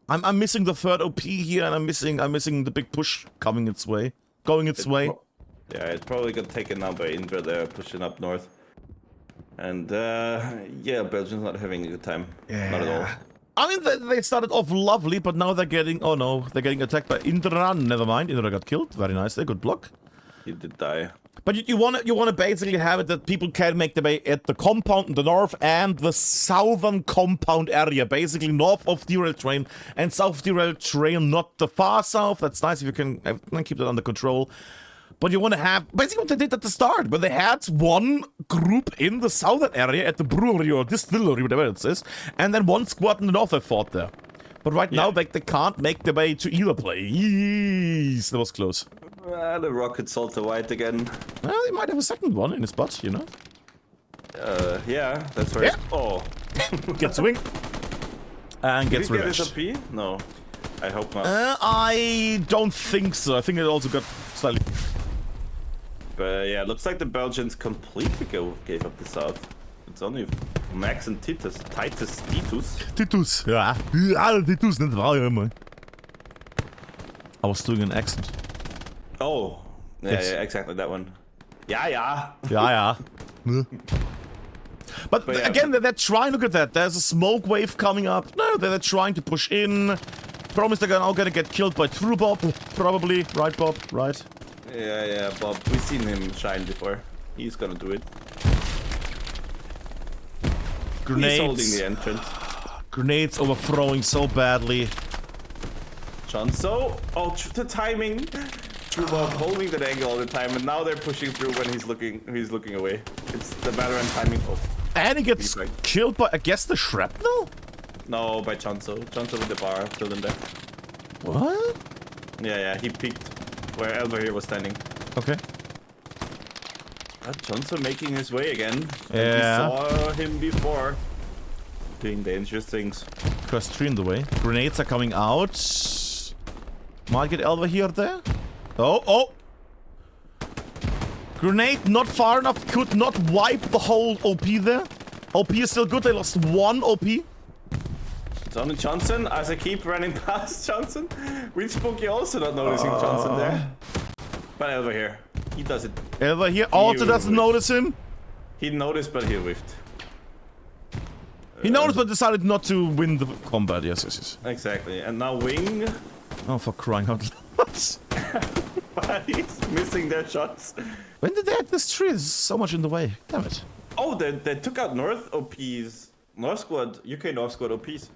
[SPEAKER 1] I'm missing the 3rd OP here, and I'm missing the big push going its way.
[SPEAKER 2] Yeah, it's probably got taken now by Indra. They're pushing up north, and yeah, Belgium's not having a good time.
[SPEAKER 1] Yeah.
[SPEAKER 2] Not at all.
[SPEAKER 1] I mean, they started off lovely, but now they're getting... Oh no, they're getting attacked by Indra. Never mind, Indra got killed. Very nice, there, good block.
[SPEAKER 2] He did die.
[SPEAKER 1] But you want to basically have it that people can make their way at the compound in the north and the southern compound area, basically north of the rail train and south of the rail train, not the far south. That's nice if you can keep that under control. But you want to have basically what they did at the start, where they had one group in the southern area at the brewery or distillery, whatever it is, and then one squad in the north that fought there. But right now, they can't make their way to either place. That was close.
[SPEAKER 2] The rocket Salter White again.
[SPEAKER 1] Well, he might have a second one in his butt, you know?
[SPEAKER 2] Yeah, that's right.
[SPEAKER 1] Yeah.
[SPEAKER 2] Oh.
[SPEAKER 1] Get swing. And
[SPEAKER 2] Did
[SPEAKER 1] gets
[SPEAKER 2] he get
[SPEAKER 1] revenge.
[SPEAKER 2] his OP? No. I hope not.
[SPEAKER 1] I don't think so. I think it also got slightly...
[SPEAKER 2] But yeah, looks like the Belgians completely gave up the South. It's only Max and Titus.
[SPEAKER 1] Titus. Ja. Ja, Titus, nicht wahr, immer. I was doing an accent.
[SPEAKER 2] Oh. Yeah,
[SPEAKER 1] Yes.
[SPEAKER 2] yeah, exactly that one. Yeah, yeah.
[SPEAKER 1] Ja, ja. But
[SPEAKER 2] yeah,
[SPEAKER 1] again, they're trying. Look at that. There's a smoke wave coming up. No, they're trying to push in. Promise they're now gonna get killed by True Bob, probably. Right, Bob? Right?
[SPEAKER 2] Yeah, yeah, Bob. We've seen him shine before. He's gonna do it.
[SPEAKER 1] Grenades.
[SPEAKER 2] He's holding the entrance.
[SPEAKER 1] Grenades overthrowing so badly.
[SPEAKER 2] Chonso. Oh, the timing. True Bob holding that angle all the time, and now they're pushing through when he's looking away. It's the matter of timing. Oh.
[SPEAKER 1] And he gets killed by, I guess, the shrapnel?
[SPEAKER 2] No, by Chonso. Chonso with the bar still in there.
[SPEAKER 1] What?
[SPEAKER 2] Yeah, yeah, he peeked where Elver here was standing.
[SPEAKER 1] Okay.
[SPEAKER 2] Chonso making his way again.
[SPEAKER 1] Yeah.
[SPEAKER 2] We saw him before. Doing dangerous things.
[SPEAKER 1] Quest 3 in the way. Grenades are coming out. Might get Elva here or there. Oh, oh! Grenade not far enough, could not wipe the whole OP there. OP is still good, they lost one OP.
[SPEAKER 2] It's only Johnson as I keep running past Johnson. With Spooky also not noticing Johnson there. But Elva here, he does it.
[SPEAKER 1] Elva here also doesn't notice him.
[SPEAKER 2] He noticed, but he whiffed.
[SPEAKER 1] He noticed but decided not to win the combat, yes, yes, yes.
[SPEAKER 2] Exactly, and now Wing.
[SPEAKER 1] Oh, for crying out loud.
[SPEAKER 2] But he's missing their shots.
[SPEAKER 1] When did they hit this tree? There's so much in the way. Damn it.
[SPEAKER 2] Oh, they took out North OPs. North Squad, UK North Squad OPs.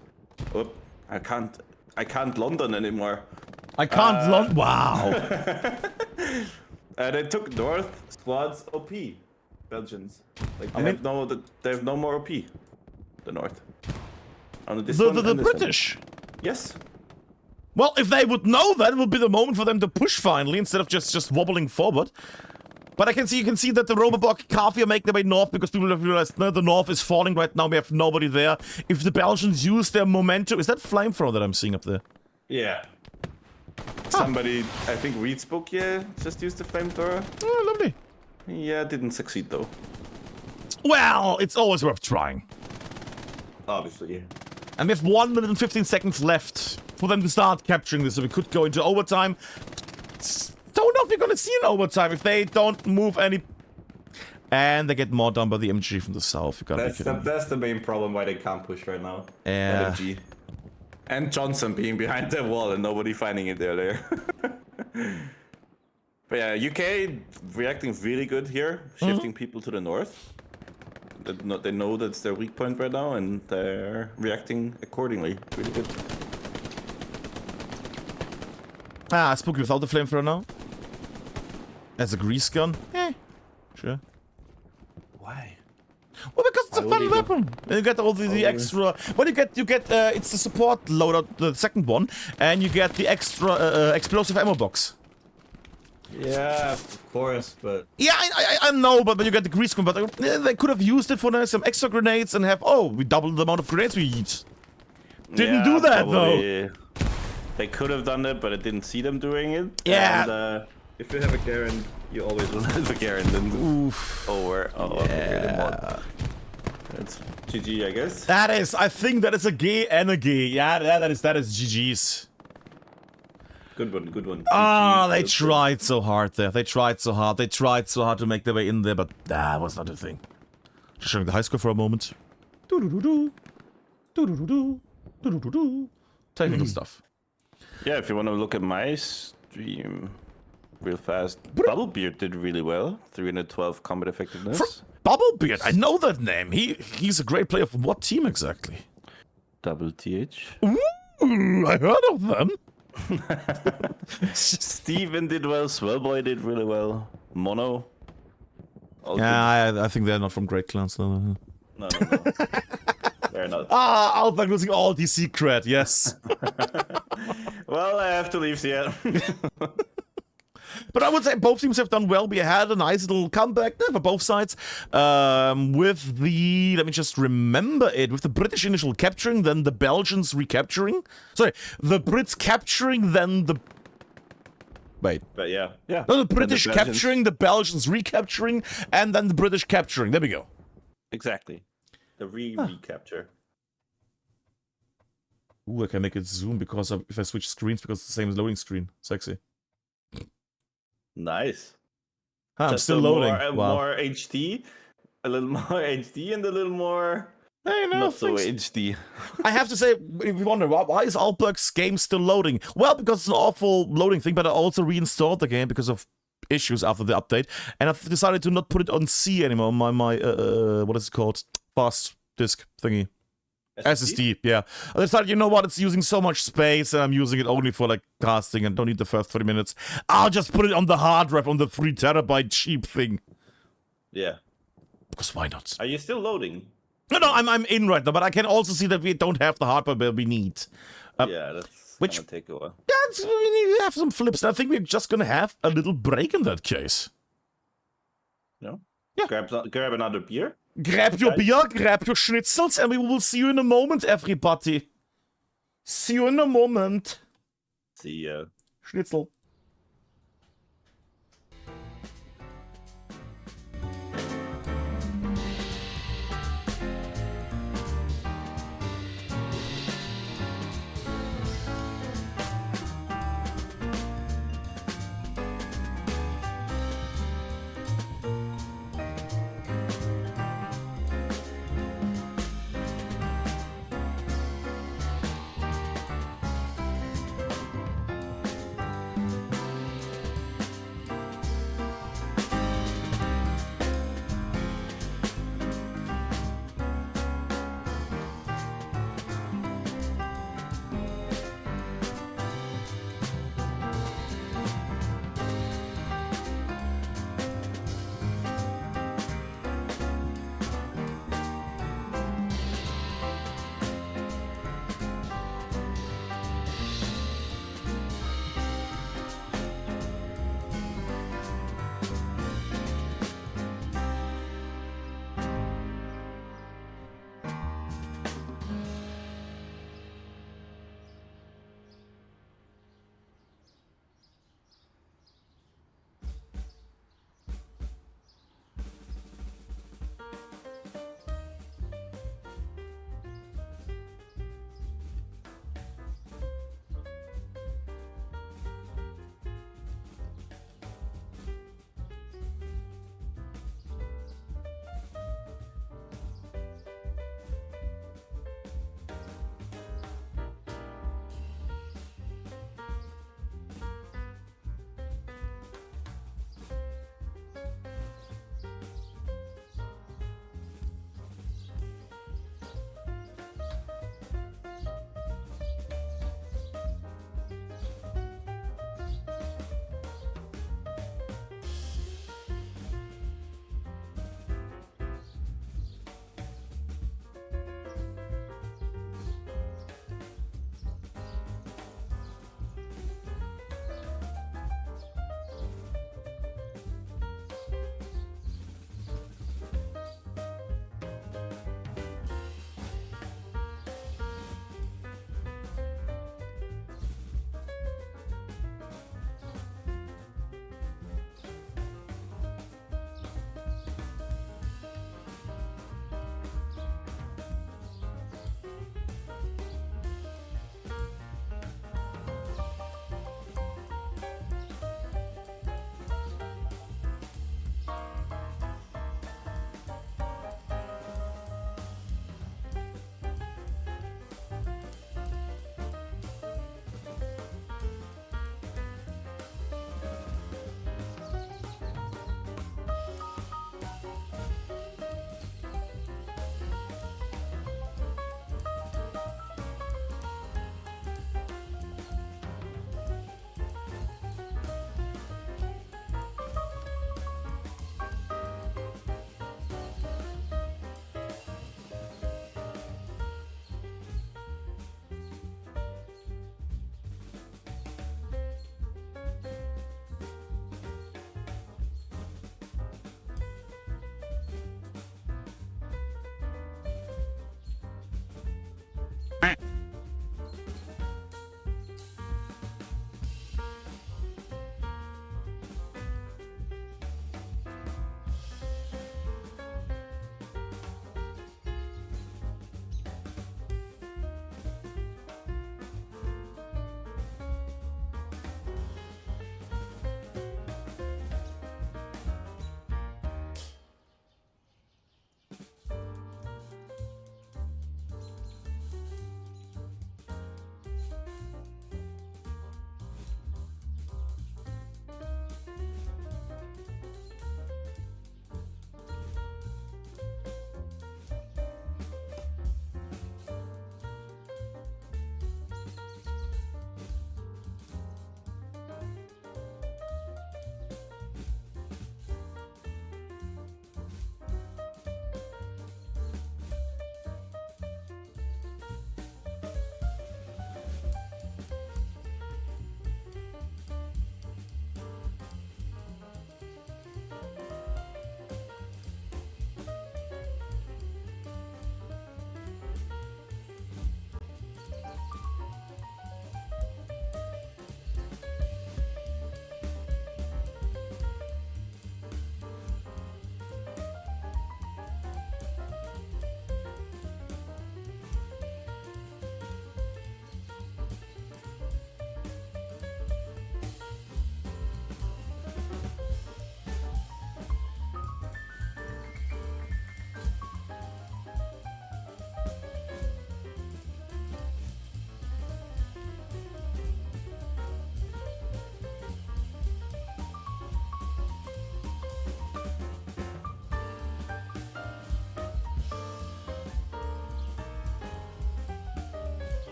[SPEAKER 2] Oh, I can't London anymore.
[SPEAKER 1] I can't London. Wow.
[SPEAKER 2] They took North Squad's OP. Belgians. Like they have no more OP. The North. Only this one
[SPEAKER 1] The
[SPEAKER 2] and this
[SPEAKER 1] British.
[SPEAKER 2] one. Yes.
[SPEAKER 1] Well, if they would know that, it would be the moment for them to push finally, instead of just wobbling forward. But you can see that the Robobok Kafi are making their way north because people have realized, no, the north is falling right now, we have nobody there. If the Belgians use their momentum... Is that flamethrower that I'm seeing up there?
[SPEAKER 2] Yeah. Somebody, I think Reedsbook, yeah, just used the flamethrower.
[SPEAKER 1] Oh, lovely.
[SPEAKER 2] Yeah, didn't succeed though.
[SPEAKER 1] Well, it's always worth trying.
[SPEAKER 2] Obviously, yeah.
[SPEAKER 1] And we have 1 minute and 15 seconds left for them to start capturing this, so we could go into overtime. Don't know if we're gonna see an overtime if they don't move any. And they get more done by the MG from the south. You gotta be kidding me.
[SPEAKER 2] That's the main problem why they can't push right now.
[SPEAKER 1] Yeah.
[SPEAKER 2] LMG. And Johnson being behind the wall and nobody finding it there. But yeah, UK reacting really good here, shifting people to the north. They know that's their weak point right now, and they're reacting accordingly. Really good.
[SPEAKER 1] Ah, Spooky without the flamethrower now. As a grease gun? Eh, sure.
[SPEAKER 2] Why?
[SPEAKER 1] Well, because it's a fun weapon. And you get all the extra. Well, you get it's the support loadout, the second one, and you get the extra explosive ammo box.
[SPEAKER 2] Yeah, of course, but
[SPEAKER 1] Yeah, I know, but when you get the grease gun, but they could have used it for some extra grenades and have we doubled the amount of grenades we eat. Didn't do that though.
[SPEAKER 2] They could have done it, but I didn't see them doing it.
[SPEAKER 1] Yeah.
[SPEAKER 2] And, if you have a Garen, you always will have a Garen. Then
[SPEAKER 1] Oof.
[SPEAKER 2] over. Oh,
[SPEAKER 1] Yeah.
[SPEAKER 2] That's GG, I guess.
[SPEAKER 1] That is, I think that is a G and a G. Yeah, that is GG's.
[SPEAKER 2] Good one, good one.
[SPEAKER 1] Ah, they tried so hard there. They tried so hard. They tried so hard to make their way in there, but that was not a thing. Just showing the high score for a moment. Do-do-do-do. Do-do-do-do. Do-do-do-do. Technical stuff.
[SPEAKER 2] Yeah, if you want to look at my stream real fast, Bubblebeard did really well. 312 combat effectiveness.
[SPEAKER 1] Bubblebeard, I know that name. He's a great player from what team exactly?
[SPEAKER 2] Double TH.
[SPEAKER 1] Ooh, I heard of them.
[SPEAKER 2] Steven did well. Swellboy did really well. Mono.
[SPEAKER 1] Yeah, I think they're not from Great Clans though.
[SPEAKER 2] No. They're not.
[SPEAKER 1] Ah, Outback losing all DC cred, yes.
[SPEAKER 2] Well, I have to leave, yeah.
[SPEAKER 1] But I would say both teams have done well. We had a nice little comeback there for both sides. With the, let me just remember it, with the British initial capturing, then the Belgians recapturing. Sorry, the Brits capturing, then the... Wait.
[SPEAKER 2] But yeah.
[SPEAKER 1] No, the British capturing, the Belgians recapturing, and then the British capturing. There we go.
[SPEAKER 2] Exactly. The recapture.
[SPEAKER 1] Ooh, I can make it zoom because if I switch screens, because it's the same loading screen. Sexy.
[SPEAKER 2] Nice.
[SPEAKER 1] I'm still loading.
[SPEAKER 2] More HD, a little more HD, and a little more not so HD.
[SPEAKER 1] I have to say, if you wonder why is Altberg's game still loading? Well, because it's an awful loading thing, but I also reinstalled the game because of issues after the update, and I've decided to not put it on C anymore. My what is it called? Fast disk thingy. SSD, yeah. I decided, you know what, it's using so much space and I'm using it only for like casting and don't need the first 30 minutes. I'll just put it on the hard drive on the 3 terabyte cheap thing.
[SPEAKER 2] Yeah.
[SPEAKER 1] Because why not?
[SPEAKER 2] Are you still loading?
[SPEAKER 1] No, I'm in right now, but I can also see that we don't have the hardware we need.
[SPEAKER 2] Yeah, that's gonna take a while.
[SPEAKER 1] Yeah, we need to have some flips. I think we're just gonna have a little break in that case.
[SPEAKER 2] No?
[SPEAKER 1] Yeah.
[SPEAKER 2] Grab another beer?
[SPEAKER 1] Grab your beer, grab your schnitzels, and we will see you in a moment, everybody. See you in a moment.
[SPEAKER 2] See ya.
[SPEAKER 1] Schnitzel.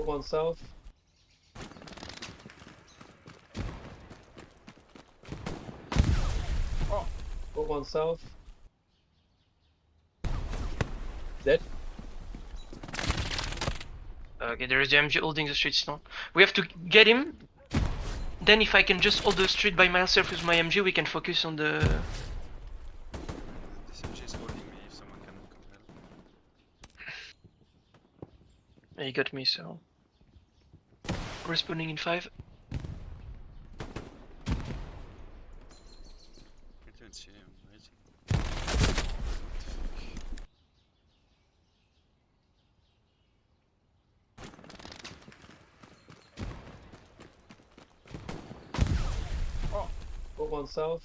[SPEAKER 3] Put one south. Oh, put one south. Dead.
[SPEAKER 4] Okay, there is the MG holding the street still. We have to get him. Then if I can just hold the street by myself with my MG, we can focus on the...
[SPEAKER 5] This MG is holding me if someone can come help.
[SPEAKER 4] He got me, so... Respawning in 5.
[SPEAKER 5] I don't see him, right?
[SPEAKER 3] Put one south.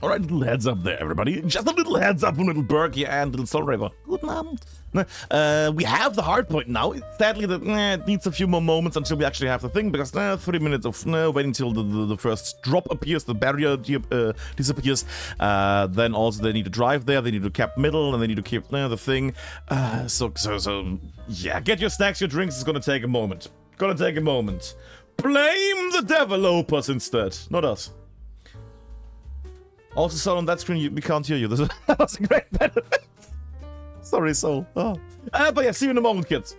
[SPEAKER 1] All right, little heads up there, everybody. Just a little heads up from little Berkey and little Soul Raver. Good Abend. We have the hard point now. Sadly, it needs a few more moments until we actually have the thing, because 3 minutes of waiting till the first drop appears, the barrier disappears. Then also they need to drive there, they need to cap middle, and they need to keep the thing. So yeah, get your snacks, your drinks. It's gonna take a moment. Gonna take a moment. Blame the developers instead, not us. Also, Soul, on that screen, we can't hear you. That was a great battle. Sorry, Soul. Oh. But yeah, see you in a moment, kids.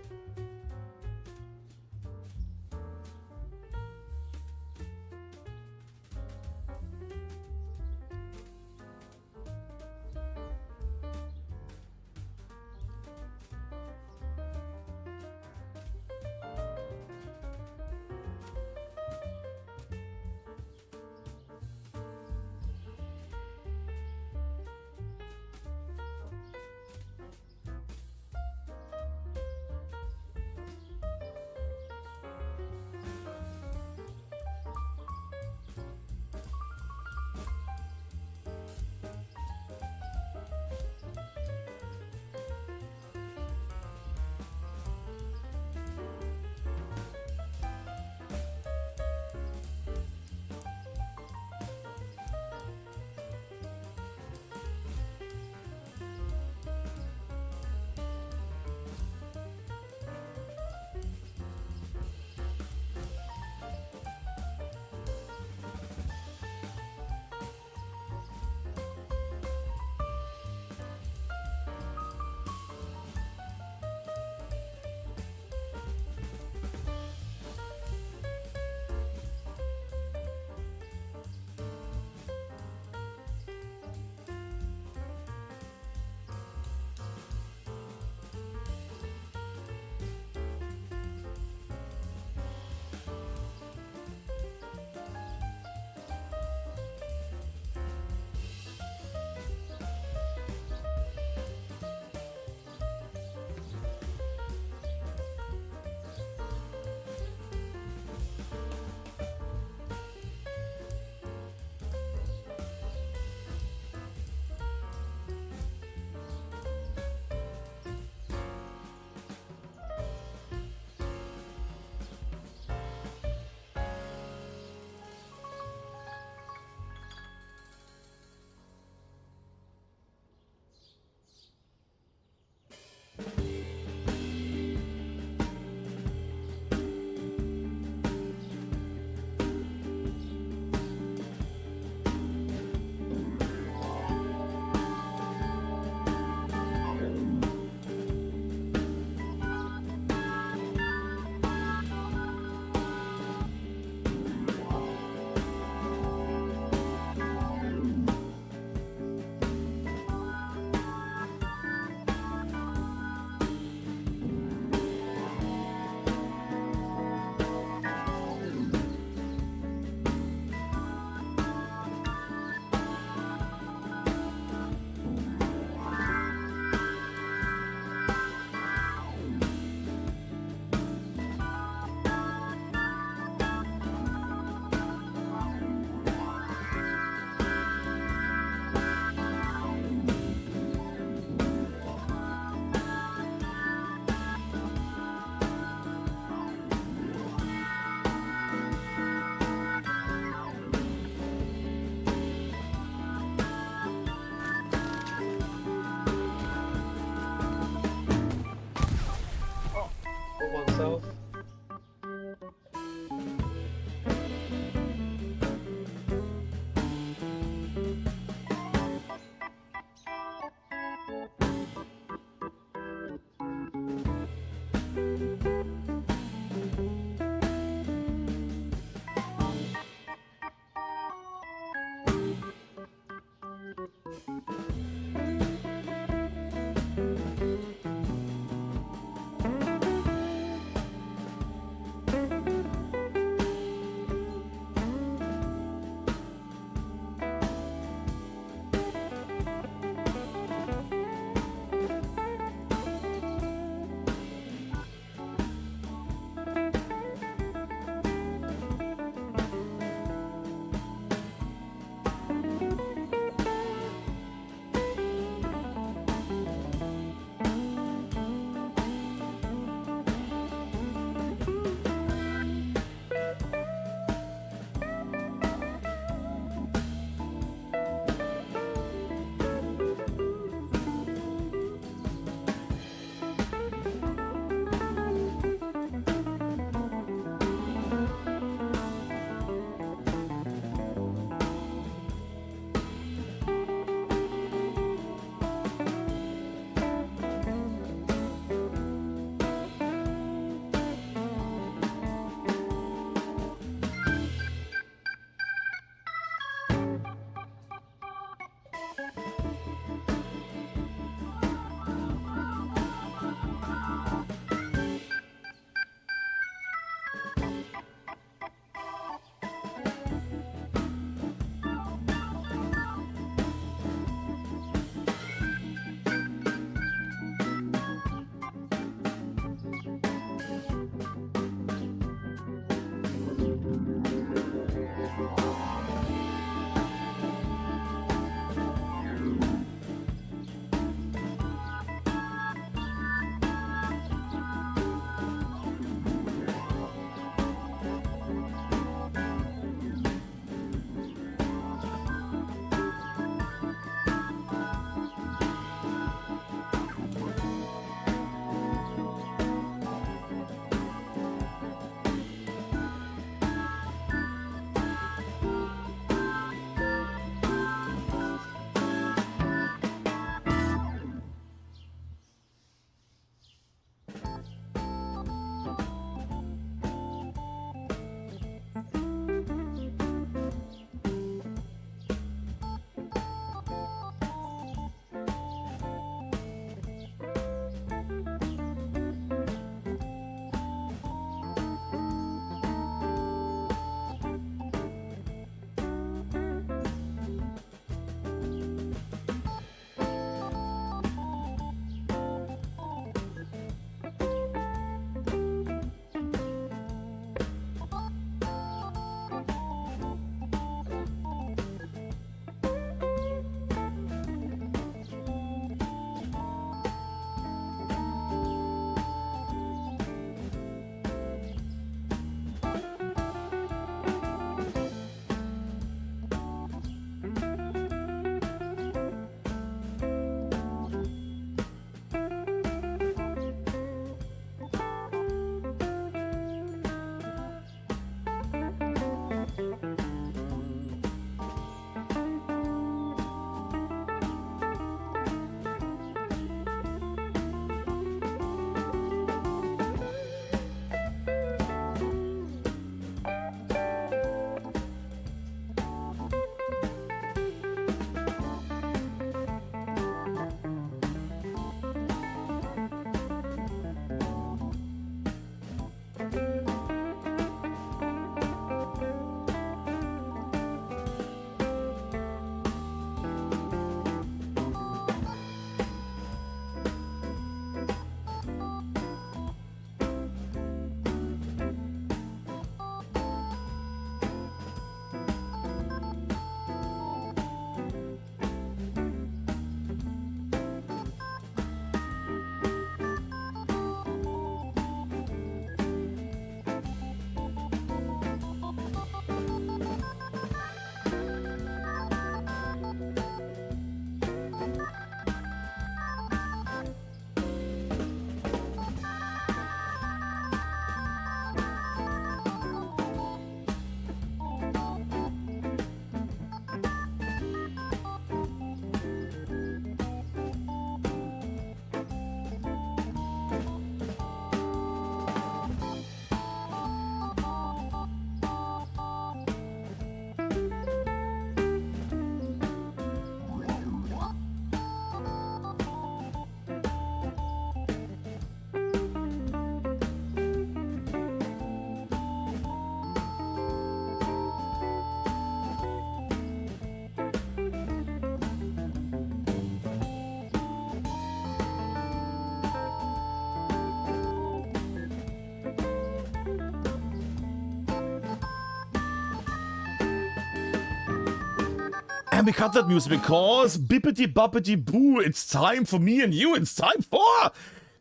[SPEAKER 1] And we cut that music because bippity boppity boo, it's time for me and you. It's time for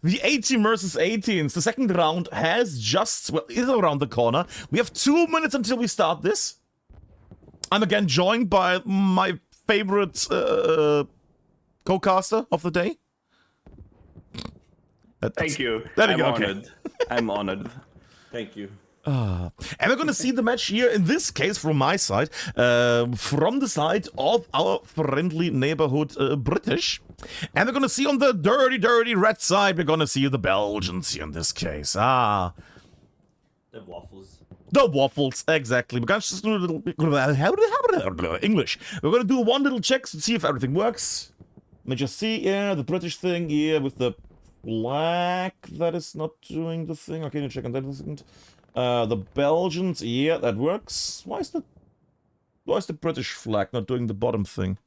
[SPEAKER 1] the 18 versus 18s. The second round has just, well, is around the corner. We have 2 minutes until we start this. I'm again joined by my favorite co-caster of the day.
[SPEAKER 2] Thank you.
[SPEAKER 1] There we
[SPEAKER 2] I'm
[SPEAKER 1] go, okay.
[SPEAKER 2] honored. I'm honored. Thank you.
[SPEAKER 1] And we're going to see the match here, in this case, from my side, from the side of our friendly neighborhood British. And we're going to see on the dirty, dirty red side, we're going to see the Belgians here in this case. The
[SPEAKER 2] waffles.
[SPEAKER 1] The waffles, exactly. We're going to just do a little English. We're going to do one little check to see if everything works. Let me just see, yeah, the British thing here with the flag that is not doing the thing. Okay, you check on that in a second. The Belgians, yeah, that works. Why is the British flag not doing the bottom thing?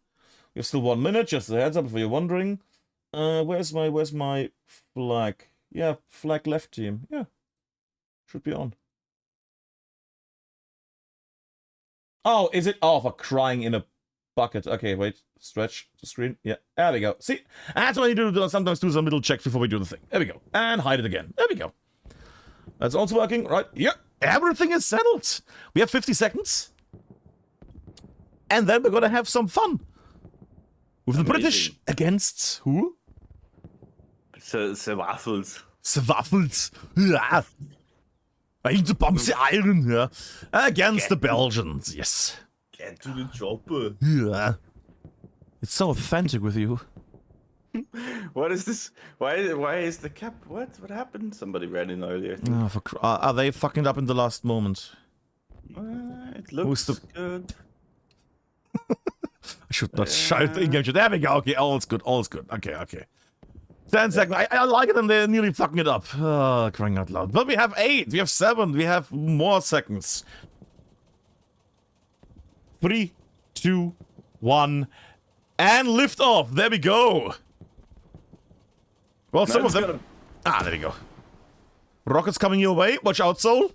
[SPEAKER 1] We have still 1 minute, just a heads up if you're wondering. Where's my flag? Yeah, flag left team. Yeah. Should be on. Oh, is it? Oh, for crying in a bucket. Okay, wait. Stretch the screen. Yeah, there we go. See? That's what I need to do. Sometimes do some little checks before we do the thing. There we go. And hide it again. There we go. That's also working, right? Yeah, everything is settled. We have 50 seconds. And then we're going to have some fun. With the British against who?
[SPEAKER 2] The waffles.
[SPEAKER 1] The waffles. Yeah. The bombs, the iron. Yeah. Against the Belgians, yes.
[SPEAKER 2] Get to the chopper.
[SPEAKER 1] Yeah. It's so authentic with you.
[SPEAKER 2] What is this? Why is the cap? What happened? Somebody ran in earlier.
[SPEAKER 1] Oh, are they fucking up in the last moment?
[SPEAKER 2] It looks good.
[SPEAKER 1] I should not shout the in-game chat. There we go. Okay, all's good. All's good. Okay. 10 seconds. I like it and they're nearly fucking it up. Oh, crying out loud. But we have 8. We have 7. We have more seconds. 3, 2, 1. And lift off. There we go. Well, some of them... there we go. Rockets coming your way. Watch out, Soul.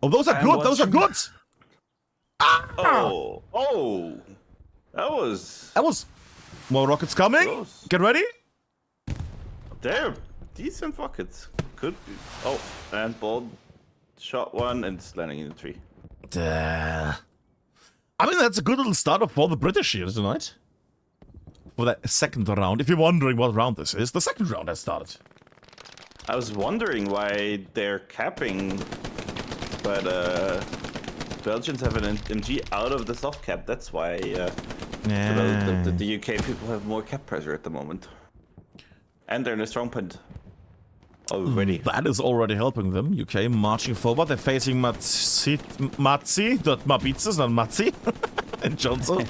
[SPEAKER 1] Oh, those are good. Those are good.
[SPEAKER 2] Oh. That was...
[SPEAKER 1] More rockets coming.
[SPEAKER 2] Close.
[SPEAKER 1] Get ready.
[SPEAKER 2] They're decent rockets. Could be. Oh, and ball shot one and it's landing in the tree.
[SPEAKER 1] I mean, that's a good little start for the British here tonight. For that second round. If you're wondering what round this is, the second round has started.
[SPEAKER 2] I was wondering why they're capping, but Belgians have an MG out of the soft cap. That's why the UK people have more cap pressure at the moment. And they're in a strong point already.
[SPEAKER 1] That is already helping them. UK marching forward. They're facing Matzi, not Mabitsis, not Matzi. And Johnson.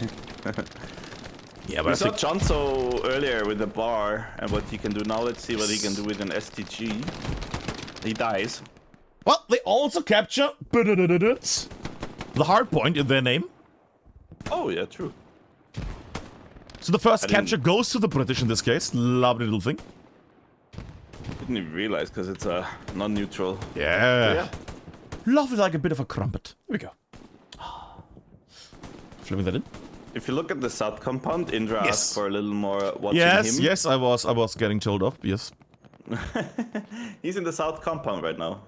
[SPEAKER 1] Yeah, but
[SPEAKER 2] we saw Chonso earlier with the bar and what he can do. Now let's see what he can do with an STG. He dies.
[SPEAKER 1] Well, they also capture the hard point in their name.
[SPEAKER 2] Oh, yeah, true.
[SPEAKER 1] So the first capture goes to the British in this case. Lovely little thing.
[SPEAKER 2] Didn't even realize because it's a non-neutral.
[SPEAKER 1] Yeah. Lovely, like a bit of a crumpet. Here we go. Flipping that in.
[SPEAKER 2] If you look at the south compound, Indra asked for a little more watching him.
[SPEAKER 1] Yes, I was getting told off, yes.
[SPEAKER 2] He's in the south compound right now.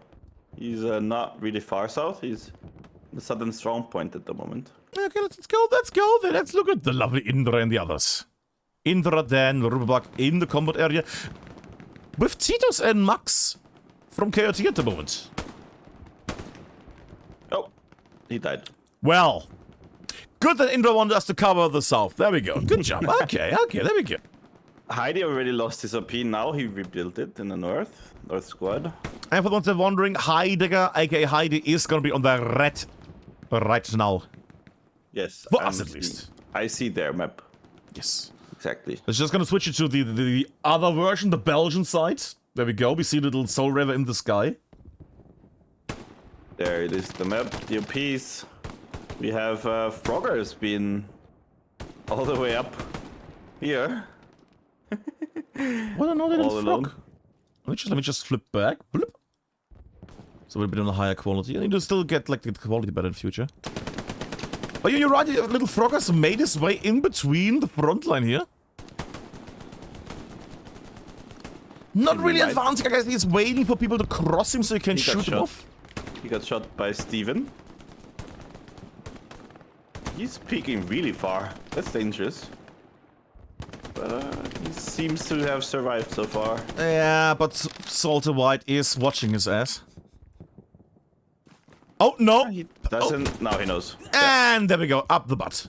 [SPEAKER 2] He's not really far south. He's the southern strong point at the moment.
[SPEAKER 1] Okay, let's go. Let's look at the lovely Indra and the others. Indra, Dan, Rubabak in the combat area. With Titus and Max from KOT at the moment.
[SPEAKER 2] Oh, he died.
[SPEAKER 1] Well, good that Indra wanted us to cover the south. There we go. Good job. Okay, there we go.
[SPEAKER 2] Heidi already lost his OP. Now he rebuilt it in the north squad.
[SPEAKER 1] And for the ones that are wondering, Heidegger, aka Heidi, is going to be on the red right now.
[SPEAKER 2] Yes.
[SPEAKER 1] For us, at least.
[SPEAKER 2] I see their map.
[SPEAKER 1] Yes.
[SPEAKER 2] Exactly.
[SPEAKER 1] It's just going to switch it to the other version, the Belgian side. There we go. We see little Soul River in the sky.
[SPEAKER 2] There it is, the map, the OPs. We have Froggers being all the way up here.
[SPEAKER 1] What another little
[SPEAKER 2] All
[SPEAKER 1] frog.
[SPEAKER 2] alone.
[SPEAKER 1] Let me just flip back. Bloop. So we're a bit on a higher quality. I need to still get like the quality better in the future. Oh, you're right. Little Frog has made his way in between the front line here. Not really
[SPEAKER 2] Right.
[SPEAKER 1] advancing. I guess he's waiting for people to cross him so he can
[SPEAKER 2] He got
[SPEAKER 1] shoot him
[SPEAKER 2] shot.
[SPEAKER 1] off.
[SPEAKER 2] He got shot by Steven. He's peeking really far. That's dangerous. But he seems to have survived so far.
[SPEAKER 1] Yeah, but Salter White is watching his ass. Oh, no.
[SPEAKER 2] He doesn't. Now he knows.
[SPEAKER 1] And there we go. Up the butt.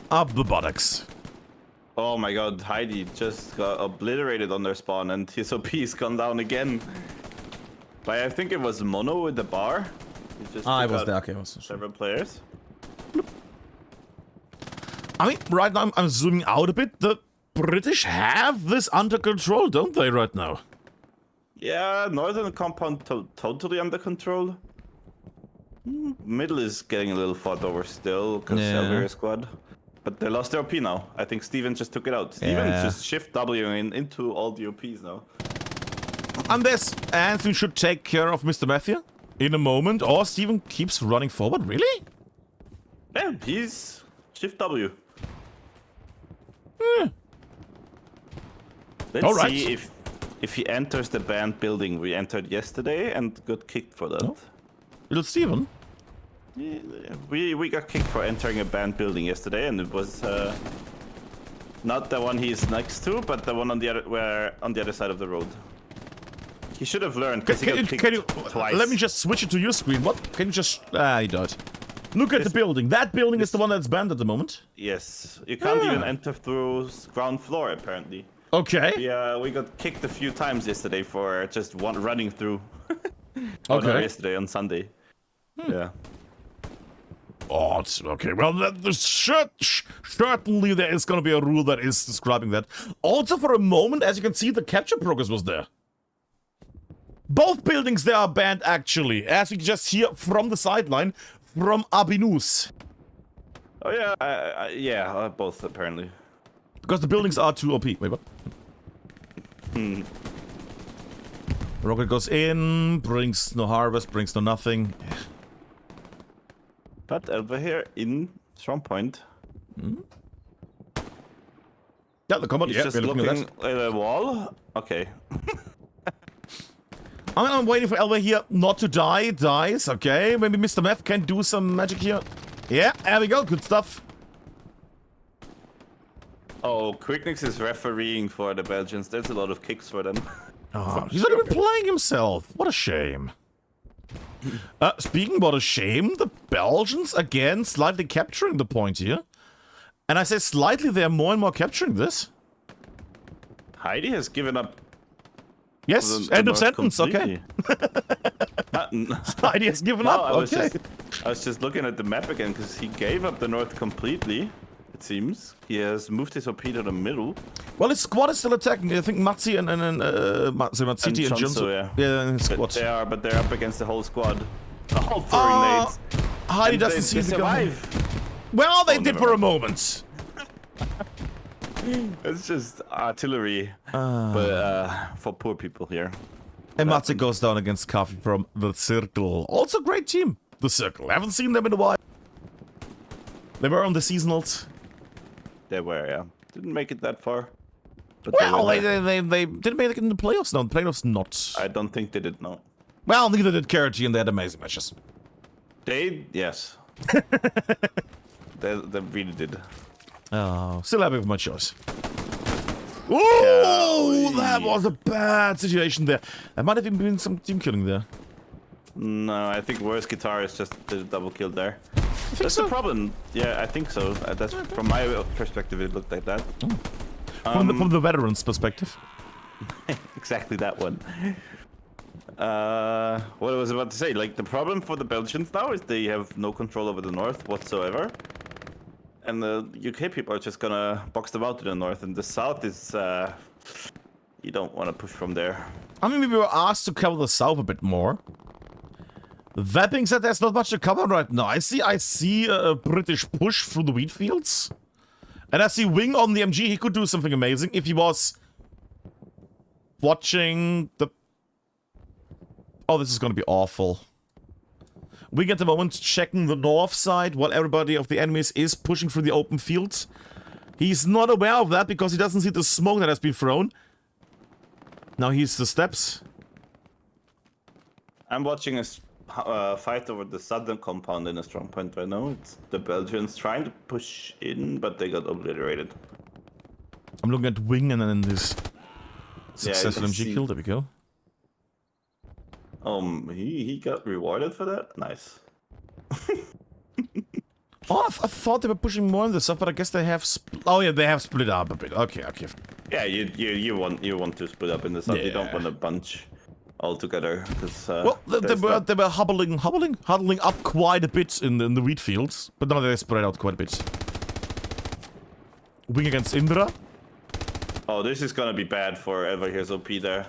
[SPEAKER 1] Up the buttocks.
[SPEAKER 2] Oh my god, Heidi just got obliterated on their spawn and his OP's gone down again. But I think it was Mono with the bar. He just
[SPEAKER 1] I
[SPEAKER 2] took
[SPEAKER 1] was
[SPEAKER 2] out
[SPEAKER 1] there. Okay, I wasn't sure.
[SPEAKER 2] several players.
[SPEAKER 1] I mean, right now I'm zooming out a bit. The British have this under control, don't they, right now?
[SPEAKER 2] Yeah, northern compound totally under control. Middle is getting a little fought over still because
[SPEAKER 1] Yeah.
[SPEAKER 2] Elvira squad. But they lost their OP now. I think Steven just took it out. Steven
[SPEAKER 1] Yeah.
[SPEAKER 2] just shift W into all the OPs now.
[SPEAKER 1] And this Anthony should take care of Mr. Matthew in a moment, or Steven keeps running forward. Really?
[SPEAKER 2] Yeah, he's shift W. Let's
[SPEAKER 1] All right.
[SPEAKER 2] see if he enters the band building we entered yesterday and got kicked for that.
[SPEAKER 1] Oh. Little Steven?
[SPEAKER 2] Yeah, we got kicked for entering a band building yesterday, and it was not the one he's next to, but the one on the other side of the road. He should have learned because he got kicked twice.
[SPEAKER 1] Let me just switch it to your screen. What? Can you just... he died. Look at the building. That building is the one that's banned at the moment.
[SPEAKER 2] Yes, you can't
[SPEAKER 1] Ah.
[SPEAKER 2] even enter through ground floor apparently.
[SPEAKER 1] Okay.
[SPEAKER 2] Yeah, we got kicked a few times yesterday for just running through. Oh, no,
[SPEAKER 1] Okay.
[SPEAKER 2] yesterday on Sunday. Yeah.
[SPEAKER 1] Odd. Okay, well, certainly there is going to be a rule that is describing that. Also, for a moment, as you can see, the capture progress was there. Both buildings there are banned, actually, as we just hear from the sideline from Abinus.
[SPEAKER 2] Oh yeah, yeah, both apparently.
[SPEAKER 1] Because the buildings are too OP. Wait, what? Rocket goes in, brings no harvest, brings no nothing.
[SPEAKER 2] But over here in strong point,
[SPEAKER 1] Yeah, the combat,
[SPEAKER 2] he's
[SPEAKER 1] yeah,
[SPEAKER 2] just
[SPEAKER 1] we're looking at
[SPEAKER 2] looking
[SPEAKER 1] that.
[SPEAKER 2] at a wall. Okay.
[SPEAKER 1] I'm waiting for Elva here not to die. Dies, okay. Maybe Mr. Meth can do some magic here. Yeah, there we go. Good stuff.
[SPEAKER 2] Oh, Quicknix is refereeing for the Belgians. There's a lot of kicks for them.
[SPEAKER 1] Oh, he's not even playing himself. What a shame. Speaking about a shame, the Belgians, again, slightly capturing the point here. And I say slightly, they're more and more capturing this.
[SPEAKER 2] Heidi has given up.
[SPEAKER 1] Yes,
[SPEAKER 2] the
[SPEAKER 1] end of
[SPEAKER 2] North
[SPEAKER 1] sentence,
[SPEAKER 2] completely.
[SPEAKER 1] Heidi has given
[SPEAKER 2] No,
[SPEAKER 1] up,
[SPEAKER 2] I was
[SPEAKER 1] okay.
[SPEAKER 2] just looking at the map again because he gave up the north completely. It seems he has moved his OP to the middle.
[SPEAKER 1] Well, his squad is still attacking. I think Matzi and Matsiti and
[SPEAKER 2] Chonso,
[SPEAKER 1] Junso. Yeah, his
[SPEAKER 2] But
[SPEAKER 1] squad.
[SPEAKER 2] but they're up against the whole squad. All throwing nades.
[SPEAKER 1] Heidi
[SPEAKER 2] And
[SPEAKER 1] doesn't
[SPEAKER 2] they
[SPEAKER 1] seem to go.
[SPEAKER 2] survive.
[SPEAKER 1] Well, they
[SPEAKER 2] Oh,
[SPEAKER 1] did
[SPEAKER 2] never
[SPEAKER 1] for a
[SPEAKER 2] mind.
[SPEAKER 1] moment.
[SPEAKER 2] It's just artillery, but for poor people here.
[SPEAKER 1] And Matze goes down against Coffee from the Circle. Also great team, the Circle. Haven't seen them in a while. They were on the seasonals.
[SPEAKER 2] They were, yeah. Didn't make it that far. But
[SPEAKER 1] Well,
[SPEAKER 2] were there.
[SPEAKER 1] they didn't make it in the playoffs. No, the playoffs not.
[SPEAKER 2] I don't think they did, no.
[SPEAKER 1] Well, neither did Karachi, and they had amazing matches.
[SPEAKER 2] They, yes. they really did.
[SPEAKER 1] Oh, still happy with my choice. Ooh,
[SPEAKER 2] Yeah,
[SPEAKER 1] that
[SPEAKER 2] oi.
[SPEAKER 1] was a bad situation there. There might have even been some team killing there.
[SPEAKER 2] No, I think worst guitar is just the double kill there. That's
[SPEAKER 1] so.
[SPEAKER 2] the problem. Yeah, I think so. That's from my perspective. It looked like that.
[SPEAKER 1] From the veterans' perspective.
[SPEAKER 2] Exactly that one. What I was about to say, like the problem for the Belgians now is they have no control over the north whatsoever, and the UK people are just gonna box them out to the north, and the south is you don't want to push from there.
[SPEAKER 1] I mean, we were asked to cover the south a bit more. That being said, there's not much to cover right now. I see a British push through the wheat fields. And I see Wing on the MG. He could do something amazing if he was watching the... Oh, this is going to be awful. Wing at the moment checking the north side while everybody of the enemies is pushing through the open fields. He's not aware of that because he doesn't see the smoke that has been thrown. Now he's the steps.
[SPEAKER 2] I'm watching a fight over the southern compound in a strong point right now. It's the Belgians trying to push in, but they got obliterated.
[SPEAKER 1] I'm looking at Wing and then this successful
[SPEAKER 2] can
[SPEAKER 1] MG
[SPEAKER 2] see.
[SPEAKER 1] kill. There we go.
[SPEAKER 2] He got rewarded for that? Nice.
[SPEAKER 1] Oh, I thought they were pushing more on this stuff, but I guess they have. Oh yeah, they have split up a bit. Okay.
[SPEAKER 2] Yeah, you want to split up in the south. You don't
[SPEAKER 1] Yeah.
[SPEAKER 2] want a bunch all together.
[SPEAKER 1] Well, they were huddling up quite a bit in the wheat fields, but now they spread out quite a bit. Wing against Indra.
[SPEAKER 2] Oh, this is gonna be bad for Ever Here's OP there.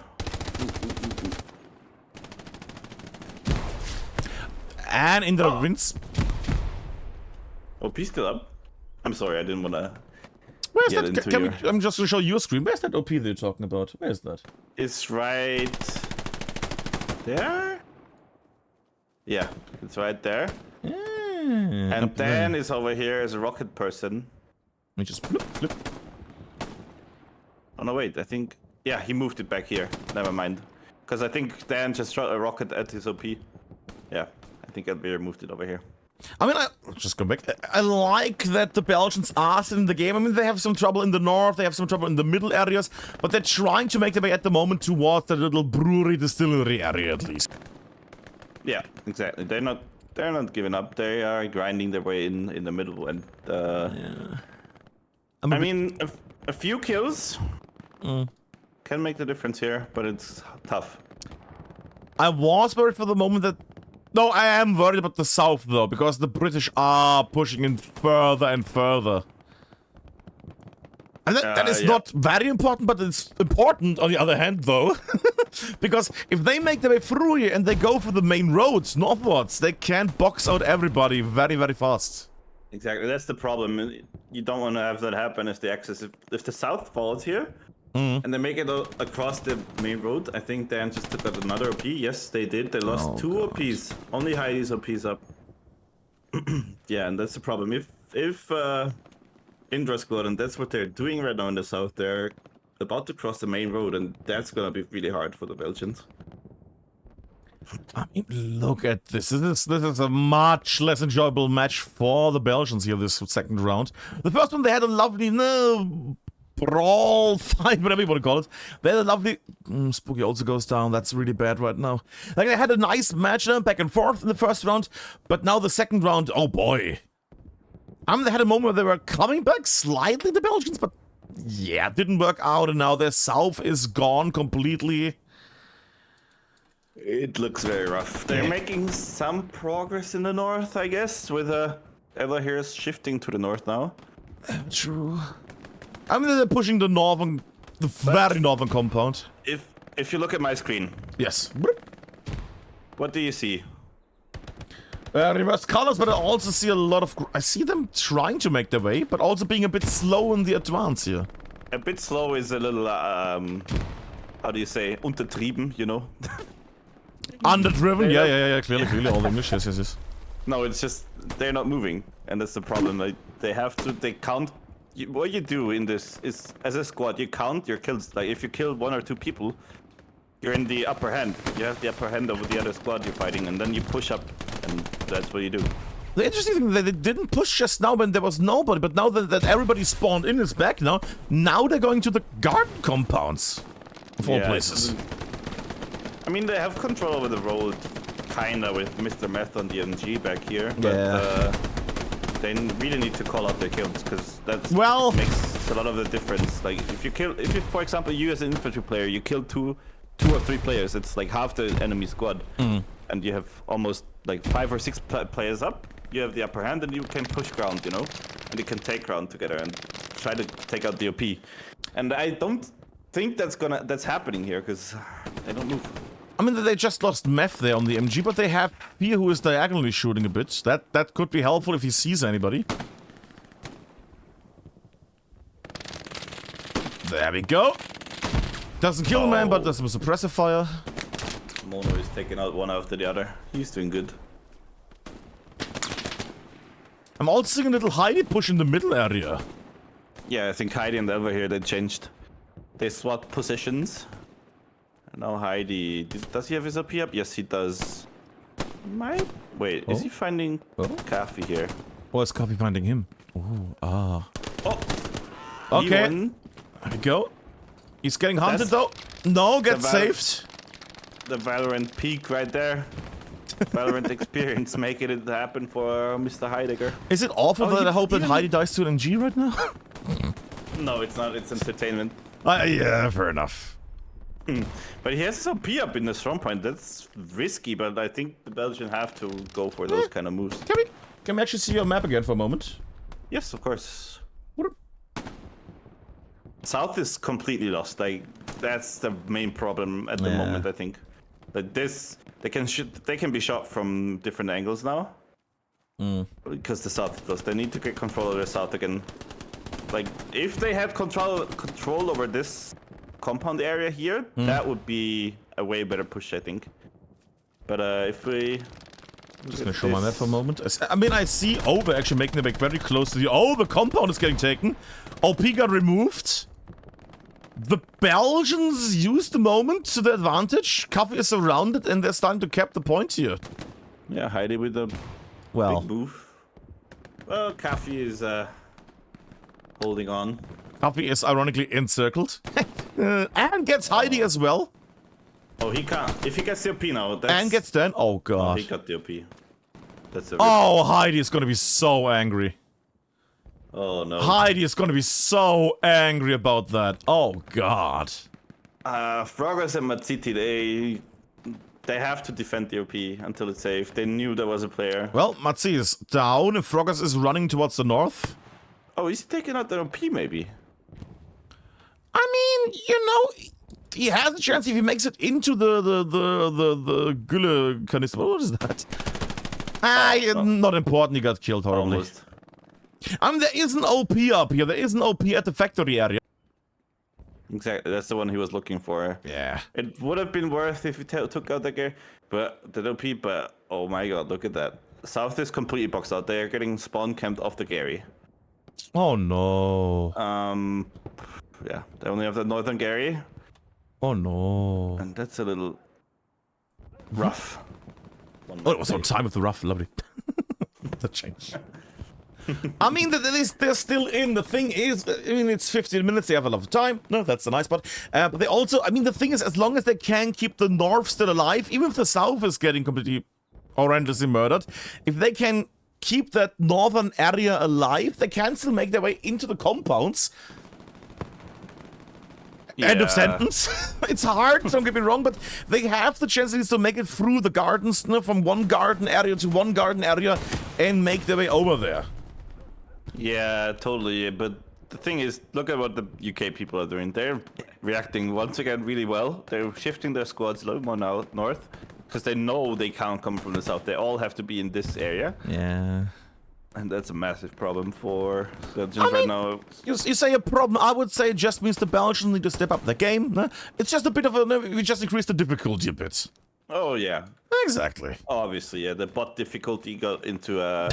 [SPEAKER 1] And Indra wins.
[SPEAKER 2] OP still up? I'm sorry, I didn't wanna.
[SPEAKER 1] Where's
[SPEAKER 2] Get
[SPEAKER 1] that?
[SPEAKER 2] into your-
[SPEAKER 1] I'm just gonna show you a screen. Where's that OP that you're talking about? Where is that?
[SPEAKER 2] It's right there? Yeah, it's right there. And
[SPEAKER 1] Up there.
[SPEAKER 2] Dan is over here as a rocket person.
[SPEAKER 1] Let me just flip.
[SPEAKER 2] Oh no, wait, I think... Yeah, he moved it back here. Never mind. Because I think Dan just shot a rocket at his OP. Yeah, I think Elvira moved it over here.
[SPEAKER 1] I mean, just go back. I like that the Belgians are still in the game. I mean, they have some trouble in the north, they have some trouble in the middle areas, but they're trying to make their way at the moment towards the little brewery distillery area at least.
[SPEAKER 2] Yeah, exactly. They're not giving up. They are grinding their way in the middle, and I mean, a few kills can make the difference here, but it's tough.
[SPEAKER 1] I was worried for the moment that... No, I am worried about the south though, because the British are pushing in further and further. And that is
[SPEAKER 2] yeah.
[SPEAKER 1] not very important, but it's important on the other hand though. Because if they make their way through here and they go for the main roads northwards, they can box out everybody very, very fast.
[SPEAKER 2] Exactly, that's the problem. You don't want to have that happen if the access... If the south falls here, and they make it across the main road, I think Dan just took out another OP. Yes, they did. They lost two OPs. Only Heidi's OPs up. Yeah, and that's the problem. If Indra squad, and that's what they're doing right now in the south, they're about to cross the main road, and that's gonna be really hard for the Belgians.
[SPEAKER 1] I mean, look at this. This is a much less enjoyable match for the Belgians here this second round. The first one, they had a lovely brawl fight, whatever you want to call it. They had a lovely... Spooky also goes down. That's really bad right now. Like, they had a nice match back and forth in the first round, but now the second round, oh boy. They had a moment where they were coming back slightly, the Belgians, but yeah, it didn't work out, and now their south is gone completely.
[SPEAKER 2] It looks very rough. They're making some progress in the north, I guess, with Ella here is shifting to the north now.
[SPEAKER 1] True. I mean, they're pushing the very northern compound.
[SPEAKER 2] If you look at my screen,
[SPEAKER 1] Yes.
[SPEAKER 2] what do you see?
[SPEAKER 1] Reverse colors, but I also see a lot of... I see them trying to make their way, but also being a bit slow in the advance here.
[SPEAKER 2] A bit slow is a little, how do you say, untertrieben, you know?
[SPEAKER 1] Underdriven? Yeah, clearly, all English, yes.
[SPEAKER 2] No, it's just, they're not moving, and that's the problem. Like, they count... What you do in this is, as a squad, you count your kills. Like, if you kill 1 or 2 people, you're in the upper hand. You have the upper hand over the other squad you're fighting, and then you push up, and that's what you do.
[SPEAKER 1] The interesting thing, they didn't push just now when there was nobody, but now that everybody spawned in is back now they're going to the garden compounds, of all places.
[SPEAKER 2] I mean, they have control over the road, kinda, with Mr. Meth on the MG back here, but they really need to call out their kills, because that makes a lot of the difference. Like, if you, for example, you as an infantry player, you kill two or 3 players, it's like half the enemy squad, and you have almost like 5 or 6 players up. You have the upper hand, and you can push ground, you know, and you can take ground together and try to take out the OP. And I don't think that's happening here, because they don't move.
[SPEAKER 1] I mean, they just lost Meth there on the MG, but they have here who is diagonally shooting a bit. That could be helpful if he sees anybody. There we go. Doesn't kill the man, but does some suppressive fire.
[SPEAKER 2] Mono is taking out one after the other. He's doing good.
[SPEAKER 1] I'm also seeing a little Heidi push in the middle area.
[SPEAKER 2] Yeah, I think Heidi and Elva here, they changed. They swapped positions. And now Heidi... Does he have his OP up? Yes, he does. Wait, is he finding Coffee here?
[SPEAKER 1] Or is Coffee finding him? Ooh, ah.
[SPEAKER 2] Oh!
[SPEAKER 1] Okay. There we go. He's getting hunted though. No, gets saved.
[SPEAKER 2] The Valorant peak right there. Valorant experience making it happen for Mr. Heidegger.
[SPEAKER 1] Is it awful that I hope that Heidi dies to an NG right now?
[SPEAKER 2] No, it's not. It's entertainment.
[SPEAKER 1] Yeah, fair enough.
[SPEAKER 2] But he has his OP up in the strong point. That's risky, but I think the Belgians have to go for those kind of moves.
[SPEAKER 1] Can we actually see your map again for a moment?
[SPEAKER 2] Yes, of course. South is completely lost. Like, that's the main problem at the moment, I think. Like they can be shot from different angles now. Because the South is lost. They need to get control of the South again. Like, if they had control over this compound area here, that would be a way better push, I think. But if we...
[SPEAKER 1] I'm just gonna show my map for a moment. I mean, I see Over actually making the back very close to the... Oh, the compound is getting taken. OP got removed. The Belgians use the moment to their advantage. Coffee is surrounded and they're starting to cap the point here.
[SPEAKER 2] Yeah, Heidi with a big move. Well, Coffee is holding on.
[SPEAKER 1] Coffee is ironically encircled. And gets Heidi as well.
[SPEAKER 2] Oh, he can't. If he gets the OP now, that's...
[SPEAKER 1] And gets then. Oh, God.
[SPEAKER 2] Oh, he got the OP. That's a
[SPEAKER 1] Oh, Heidi is gonna be so angry.
[SPEAKER 2] Oh, no.
[SPEAKER 1] Heidi is gonna be so angry about that. Oh, God.
[SPEAKER 2] Frogos and Matsiti, they have to defend the OP until it's safe. They knew there was a player.
[SPEAKER 1] Well, Matsi is down and Frogos is running towards the north.
[SPEAKER 2] Oh, he's taking out the OP, maybe?
[SPEAKER 1] I mean, you know, he has a chance if he makes it into the Gülle canister. What is that? Not important, he got killed horribly.
[SPEAKER 2] Almost.
[SPEAKER 1] There is an OP up here. There is an OP at the factory area.
[SPEAKER 2] Exactly, that's the one he was looking for.
[SPEAKER 1] Yeah.
[SPEAKER 2] It would have been worth if he took out the guy, but the OP, but oh my god, look at that. South is completely boxed out. They are getting spawn camped off the Gary.
[SPEAKER 1] Oh no.
[SPEAKER 2] Yeah, they only have the northern Gary.
[SPEAKER 1] Oh no.
[SPEAKER 2] And that's a little rough.
[SPEAKER 1] Oh, it was on time with the rough, lovely. The change. I mean, they're still in. The thing is, I mean, it's 15 minutes. They have a lot of time. No, that's the nice part. But they also, I mean, the thing is, as long as they can keep the north still alive, even if the south is getting completely horrendously murdered, if they can keep that northern area alive, they can still make their way into the compounds. Yeah. End of sentence. It's hard, don't get me wrong, but they have the chances to make it through the gardens, from one garden area to one garden area, and make their way over there.
[SPEAKER 2] Yeah, totally. But the thing is, look at what the UK people are doing. They're reacting once again really well. They're shifting their squads a little more now north, because they know they can't come from the south. They all have to be in this area. Yeah. And that's a massive problem for Belgians right now.
[SPEAKER 1] You say a problem, I would say it just means the Belgians need to step up their game. No? It's just a bit of a... We just increase the difficulty a bit.
[SPEAKER 2] Oh, yeah.
[SPEAKER 1] Exactly.
[SPEAKER 2] Obviously, yeah. The bot difficulty got into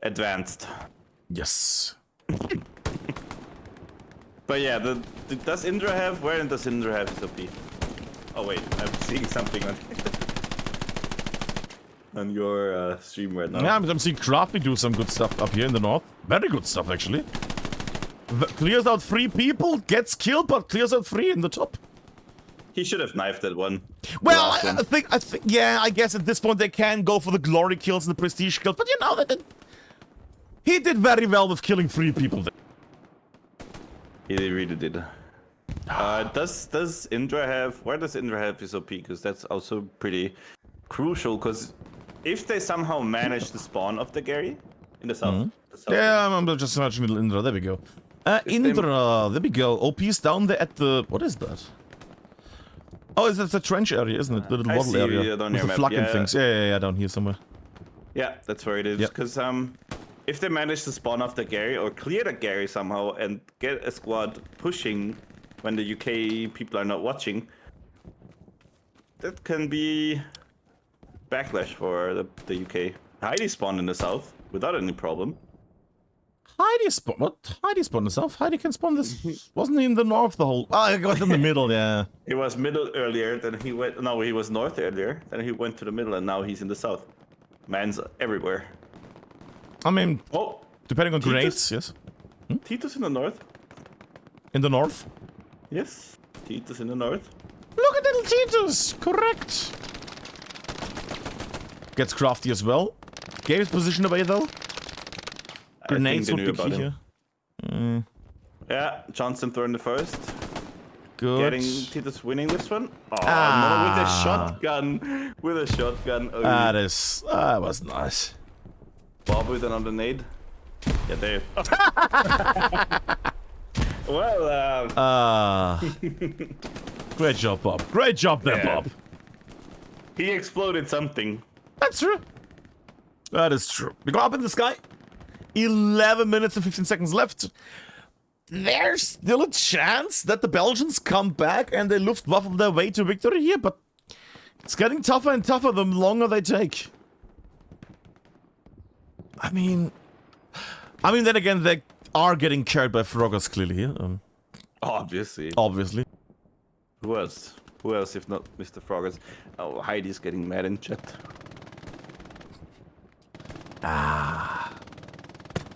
[SPEAKER 2] advanced.
[SPEAKER 1] Yes.
[SPEAKER 2] But yeah, does Indra have... Where does Indra have his OP? Oh, wait. I'm seeing something on your stream right now.
[SPEAKER 1] Yeah, I'm seeing Crafty do some good stuff up here in the north. Very good stuff, actually. Clears out 3 people, gets killed, but clears out 3 in the top.
[SPEAKER 2] He should have knifed that one.
[SPEAKER 1] Well, I think, yeah, I guess at this point they can go for the glory kills and the prestige kills, but you know that he did very well with killing 3 people there.
[SPEAKER 2] He really did. Does Indra have... Where does Indra have his OP? Because that's also pretty crucial, because if they somehow manage to spawn off the Gary in the south...
[SPEAKER 1] Yeah, I'm just searching little Indra. There we go. Indra, there we go. OP's down there at the... What is that? Oh, it's the trench area, isn't it? The little waddle area. With the flagging things. Yeah, down here somewhere.
[SPEAKER 2] Yeah, that's where it is. Because if they manage to spawn off the Gary or clear the Gary somehow and get a squad pushing when the UK people are not watching, that can be backlash for the UK. Heidi spawned in the south without any problem.
[SPEAKER 1] Heidi spawn. What? Heidi spawned himself. Heidi can spawn this. Wasn't he in the north the whole? Oh, I got in the middle. Yeah.
[SPEAKER 2] He was middle earlier, then he went. No, he was north earlier, then he went to the middle, and now he's in the south. Man's everywhere.
[SPEAKER 1] I mean,
[SPEAKER 2] Oh,
[SPEAKER 1] depending on
[SPEAKER 2] Titus?
[SPEAKER 1] grades, yes.
[SPEAKER 2] Titus in the north.
[SPEAKER 1] In the north.
[SPEAKER 2] Yes, Titus in the north.
[SPEAKER 1] Look at little Titus. Correct. Gets crafty as well. Gave his position away though. Grenades
[SPEAKER 2] they
[SPEAKER 1] would
[SPEAKER 2] knew
[SPEAKER 1] be
[SPEAKER 2] about
[SPEAKER 1] key
[SPEAKER 2] him.
[SPEAKER 1] here.
[SPEAKER 2] Yeah, Johnson throwing the first.
[SPEAKER 1] Good.
[SPEAKER 2] Getting Titus winning this one. Oh,
[SPEAKER 1] Ah.
[SPEAKER 2] no, with a shotgun. With a shotgun. Oh,
[SPEAKER 1] That was nice.
[SPEAKER 2] Bob with another nade. Yeah, there. Well,
[SPEAKER 1] Great job, Bob. Great job there,
[SPEAKER 2] Yeah.
[SPEAKER 1] Bob.
[SPEAKER 2] he exploded something.
[SPEAKER 1] That's true. That is true. We go up in the sky. 11 minutes and 15 seconds left. There's still a chance that the Belgians come back and they Luftwaffe their way to victory here, but it's getting tougher and tougher the longer they take. I mean, then again, they are getting carried by Froggers clearly here.
[SPEAKER 2] Obviously.
[SPEAKER 1] Obviously.
[SPEAKER 2] Who else? Who else if not Mr. Froggers? Oh, Heidi's getting mad in chat.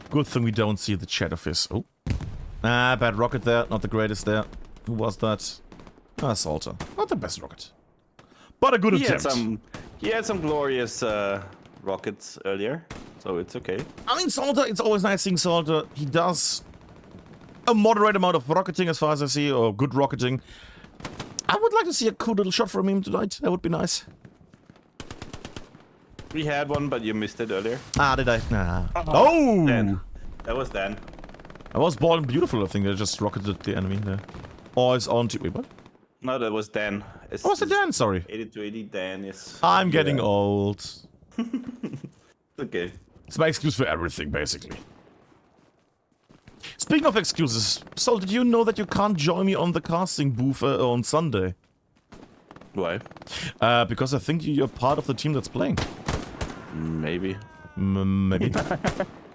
[SPEAKER 1] Good thing we don't see the chat of his. Oh. Bad rocket there. Not the greatest there. Who was that? Salter. Not the best rocket. But a good attempt.
[SPEAKER 2] He had some glorious rockets earlier, so it's okay.
[SPEAKER 1] I mean, Salter, it's always nice seeing Salter. He does a moderate amount of rocketing as far as I see, or good rocketing. I would like to see a cool little shot from him tonight. That would be nice.
[SPEAKER 2] We had one, but you missed it earlier.
[SPEAKER 1] Did I? Nah. Oh!
[SPEAKER 2] Dan. That was Dan.
[SPEAKER 1] I was born beautiful, I think. I just rocketed the enemy there. Oh, it's on to... Wait, what?
[SPEAKER 2] No, that was Dan. It's,
[SPEAKER 1] Oh, was it Dan? Sorry.
[SPEAKER 2] 80 to 80 Dan, yes.
[SPEAKER 1] I'm getting old.
[SPEAKER 2] Okay.
[SPEAKER 1] It's my excuse for everything, basically. Speaking of excuses, Sol, did you know that you can't join me on the casting booth on Sunday?
[SPEAKER 2] Why?
[SPEAKER 1] Because I think you're part of the team that's playing.
[SPEAKER 2] Maybe.
[SPEAKER 1] Maybe.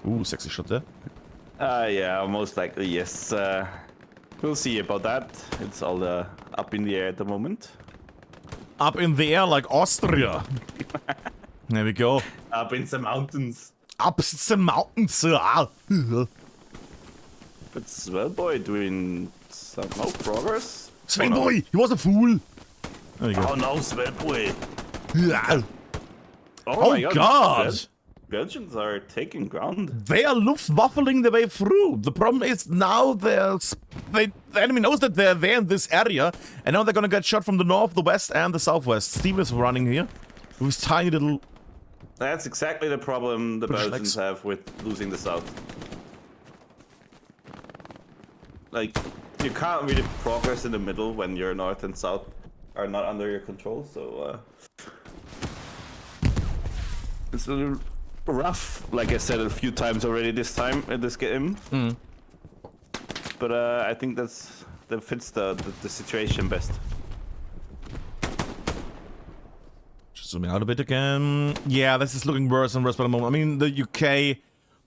[SPEAKER 1] Ooh, sexy shot there.
[SPEAKER 2] Yeah, most likely, yes. We'll see about that. It's all up in the air at the moment.
[SPEAKER 1] Up in the air like Austria. There we go.
[SPEAKER 2] Up in the mountains.
[SPEAKER 1] Up the mountains.
[SPEAKER 2] But Swellboy doing some progress.
[SPEAKER 1] Swellboy, he was a fool. There you go.
[SPEAKER 2] Oh no, Swellboy.
[SPEAKER 1] Oh
[SPEAKER 2] my
[SPEAKER 1] God.
[SPEAKER 2] Belgians are taking ground.
[SPEAKER 1] They are Luftwaffling their way through. The problem is now the enemy knows that they're there in this area, and now they're gonna get shot from the north, the west, and the southwest. Steve is running here with his tiny little...
[SPEAKER 2] That's exactly the problem the
[SPEAKER 1] Push
[SPEAKER 2] Belgians
[SPEAKER 1] legs.
[SPEAKER 2] have with losing the south. Like, you can't really progress in the middle when your north and south are not under your control, so it's a little rough, like I said a few times already this time in this game. But I think that fits the situation best.
[SPEAKER 1] Just zooming out a bit again. Yeah, this is looking worse and worse by the moment. I mean, the UK,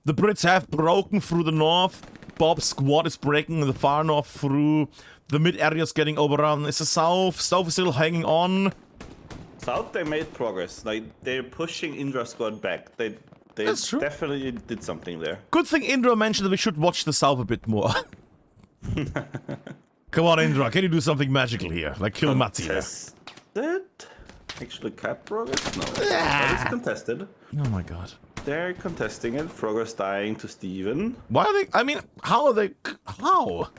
[SPEAKER 1] the Brits have broken through the north. Bob's squad is breaking in the far north through. The mid area is getting overrun. It's the south. South is still hanging on.
[SPEAKER 2] South, they made progress. Like, they're pushing Indra squad back. They
[SPEAKER 1] That's true.
[SPEAKER 2] definitely did something there.
[SPEAKER 1] Good thing Indra mentioned that we should watch the south a bit more. Come on, Indra, can you do something magical here? Like kill Matti here.
[SPEAKER 2] Contested? Actually, cap progress? No. That is contested.
[SPEAKER 1] Oh my god.
[SPEAKER 2] They're contesting it. Progress dying to Steven.
[SPEAKER 1] Why are they... I mean, how are they... How?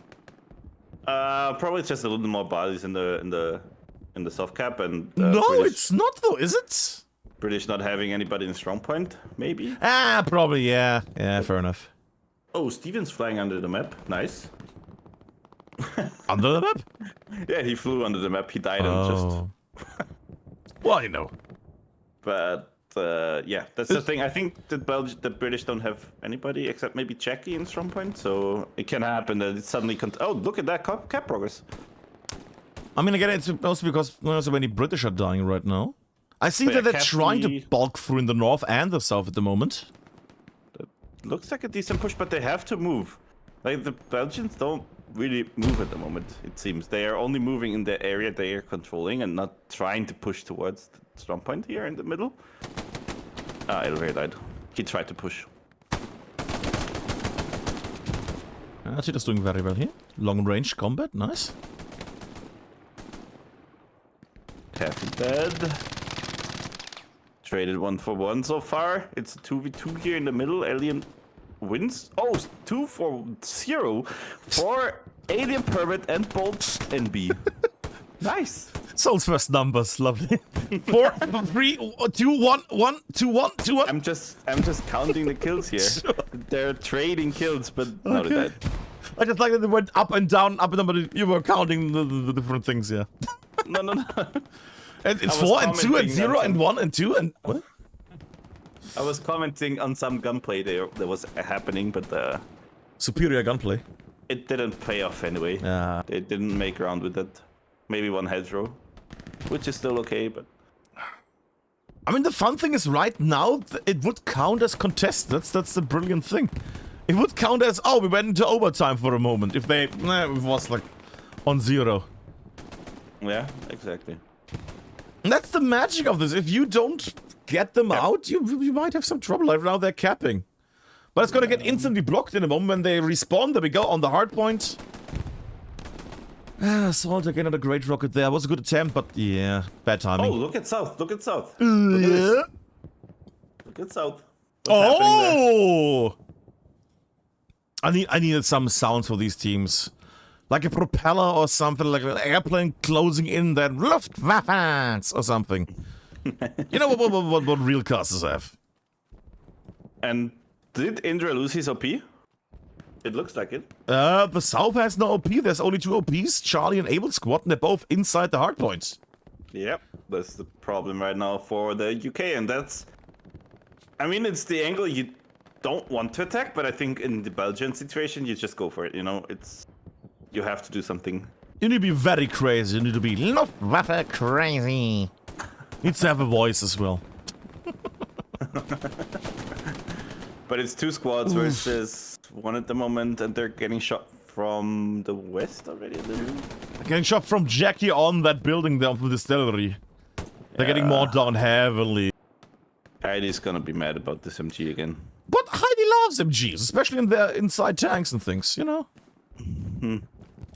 [SPEAKER 2] Probably just a little more bodies in the soft cap and
[SPEAKER 1] No,
[SPEAKER 2] British,
[SPEAKER 1] it's not though, is it?
[SPEAKER 2] British not having anybody in strong point, maybe.
[SPEAKER 1] Probably, yeah. Yeah, fair enough.
[SPEAKER 2] Oh, Steven's flying under the map. Nice.
[SPEAKER 1] Under the map?
[SPEAKER 2] Yeah, he flew under the map. He died and just.
[SPEAKER 1] Well, you know.
[SPEAKER 2] But yeah, that's the thing. I think the British don't have anybody except maybe Jackie in strong point, so it can happen that it suddenly oh, look at that cap progress.
[SPEAKER 1] I mean, again, it's also because so many British are dying right now. I see
[SPEAKER 2] But
[SPEAKER 1] that
[SPEAKER 2] yeah,
[SPEAKER 1] they're trying to
[SPEAKER 2] Cappy-
[SPEAKER 1] bulk through in the north and the south at the moment.
[SPEAKER 2] looks like a decent push, but they have to move. Like, the Belgians don't really move at the moment, it seems. They are only moving in the area they are controlling and not trying to push towards the strong point here in the middle. Ah, Elver died. He tried to push.
[SPEAKER 1] Cheetah's doing very well here. Long range combat, nice.
[SPEAKER 2] Half dead. Traded 1 for 1 so far. It's a 2v2 here in the middle. Alien wins. Oh, 2 for 0 for Alien Permit and Bolt NB. Nice.
[SPEAKER 1] Soul's first numbers, lovely. 4, 3, 2, 1, 1, 2, 1, 2, 1.
[SPEAKER 2] I'm just counting the kills here.
[SPEAKER 1] Sure.
[SPEAKER 2] They're trading kills, but no,
[SPEAKER 1] Okay.
[SPEAKER 2] they're dead.
[SPEAKER 1] I just like that they went up and down, but you were counting the different things, yeah.
[SPEAKER 2] No.
[SPEAKER 1] And it's
[SPEAKER 2] I was
[SPEAKER 1] 4 and 2 and
[SPEAKER 2] commenting
[SPEAKER 1] 0
[SPEAKER 2] on
[SPEAKER 1] and
[SPEAKER 2] some-
[SPEAKER 1] 1 and 2 and what?
[SPEAKER 2] I was commenting on some gunplay there that was happening, but
[SPEAKER 1] Superior gunplay.
[SPEAKER 2] it didn't pay off anyway.
[SPEAKER 1] Yeah.
[SPEAKER 2] They didn't make around with it. Maybe 1 hedgerow, which is still okay, but
[SPEAKER 1] I mean, the fun thing is right now, it would count as contest. That's the brilliant thing. It would count as, oh, we went into overtime for a moment. If they, it was like on 0.
[SPEAKER 2] yeah, exactly.
[SPEAKER 1] And that's the magic of this. If you don't get them out, you might have some trouble. Like now they're capping. But it's gonna get instantly blocked in a moment when they respawn. There we go, on the hard point. Salt again, not a great rocket there. Was a good attempt, but yeah, bad timing.
[SPEAKER 2] Oh, look at south. Look at south.
[SPEAKER 1] yeah.
[SPEAKER 2] Look at south. What's happening there?
[SPEAKER 1] Oh! I needed some sounds for these teams. Like a propeller or something, like an airplane closing in, then Luftwaffen or something. You know what real casters have.
[SPEAKER 2] And did Indra lose his OP? It looks like it.
[SPEAKER 1] The South has no OP. There's only 2 OPs, Charlie and Able Squad, and they're both inside the hard points.
[SPEAKER 2] Yep, that's the problem right now for the UK, and that's... I mean, it's the angle you don't want to attack, but I think in the Belgian situation, you just go for it, you know? It's... You have to do something.
[SPEAKER 1] You need to be very crazy. You need to be Luftwaffe crazy. Needs to have a voice as well.
[SPEAKER 2] But it's 2 squads versus 1 at the moment, and they're getting shot from the west already.
[SPEAKER 1] Getting shot from Jackie on that building down from the distillery. They're getting more down heavily.
[SPEAKER 2] Heidi's gonna be mad about this MG again.
[SPEAKER 1] But Heidi loves MGs, especially in their inside tanks and things, you know?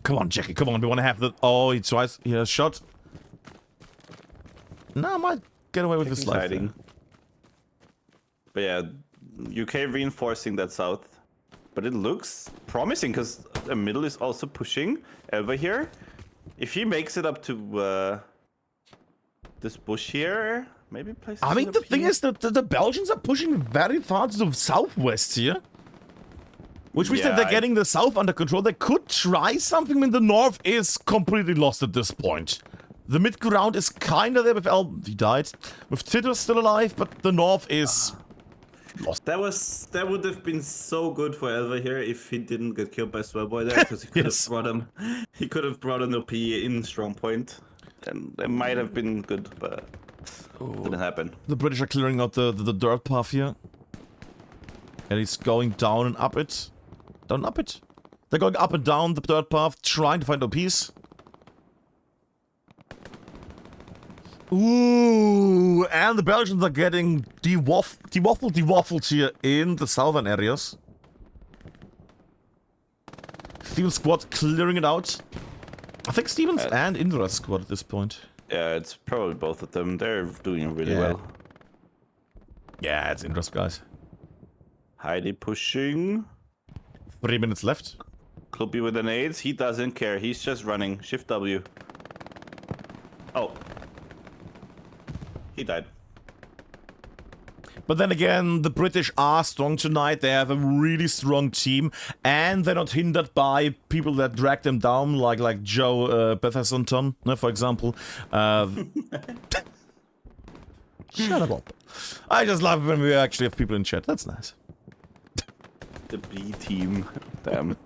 [SPEAKER 1] Come on, Jackie, come on. We want to have the... Oh, he tries... He has shot. No, I might get away with this life.
[SPEAKER 2] Hiding. But yeah, UK reinforcing that south. But it looks promising because the middle is also pushing over here. If he makes it up to this bush here, maybe place.
[SPEAKER 1] I mean, the thing is that the Belgians are pushing very far to the southwest here. Which means that they're getting the south under control. They could try something when the north is completely lost at this point. The mid ground is kind of there with he died. With Titter still alive, but the north is lost.
[SPEAKER 2] That would have been so good for Elva here if he didn't get killed by Swellboy there, because he could
[SPEAKER 1] Yes.
[SPEAKER 2] have brought him. He could have brought an OP in strong point, and it might have been good, but didn't happen.
[SPEAKER 1] The British are clearing out the dirt path here. And he's going down and up it. Down and up it. They're going up and down the dirt path, trying to find OPs. Ooh, and the Belgians are getting dewaffled here in the southern areas. Steven squad clearing it out. I think Stevens and Indra's squad at this point.
[SPEAKER 2] Yeah, it's probably both of them. They're doing really
[SPEAKER 1] Yeah.
[SPEAKER 2] well.
[SPEAKER 1] Yeah, it's Indra's guys.
[SPEAKER 2] Heidi pushing.
[SPEAKER 1] 3 minutes left.
[SPEAKER 2] Cluppy with an AIDS. He doesn't care. He's just running. Shift W. Oh. He died.
[SPEAKER 1] But then again, the British are strong tonight. They have a really strong team, and they're not hindered by people that drag them down, like Joe Betherson, for example. Shut up. I just love when we actually have people in chat. That's nice.
[SPEAKER 2] The B team. Damn.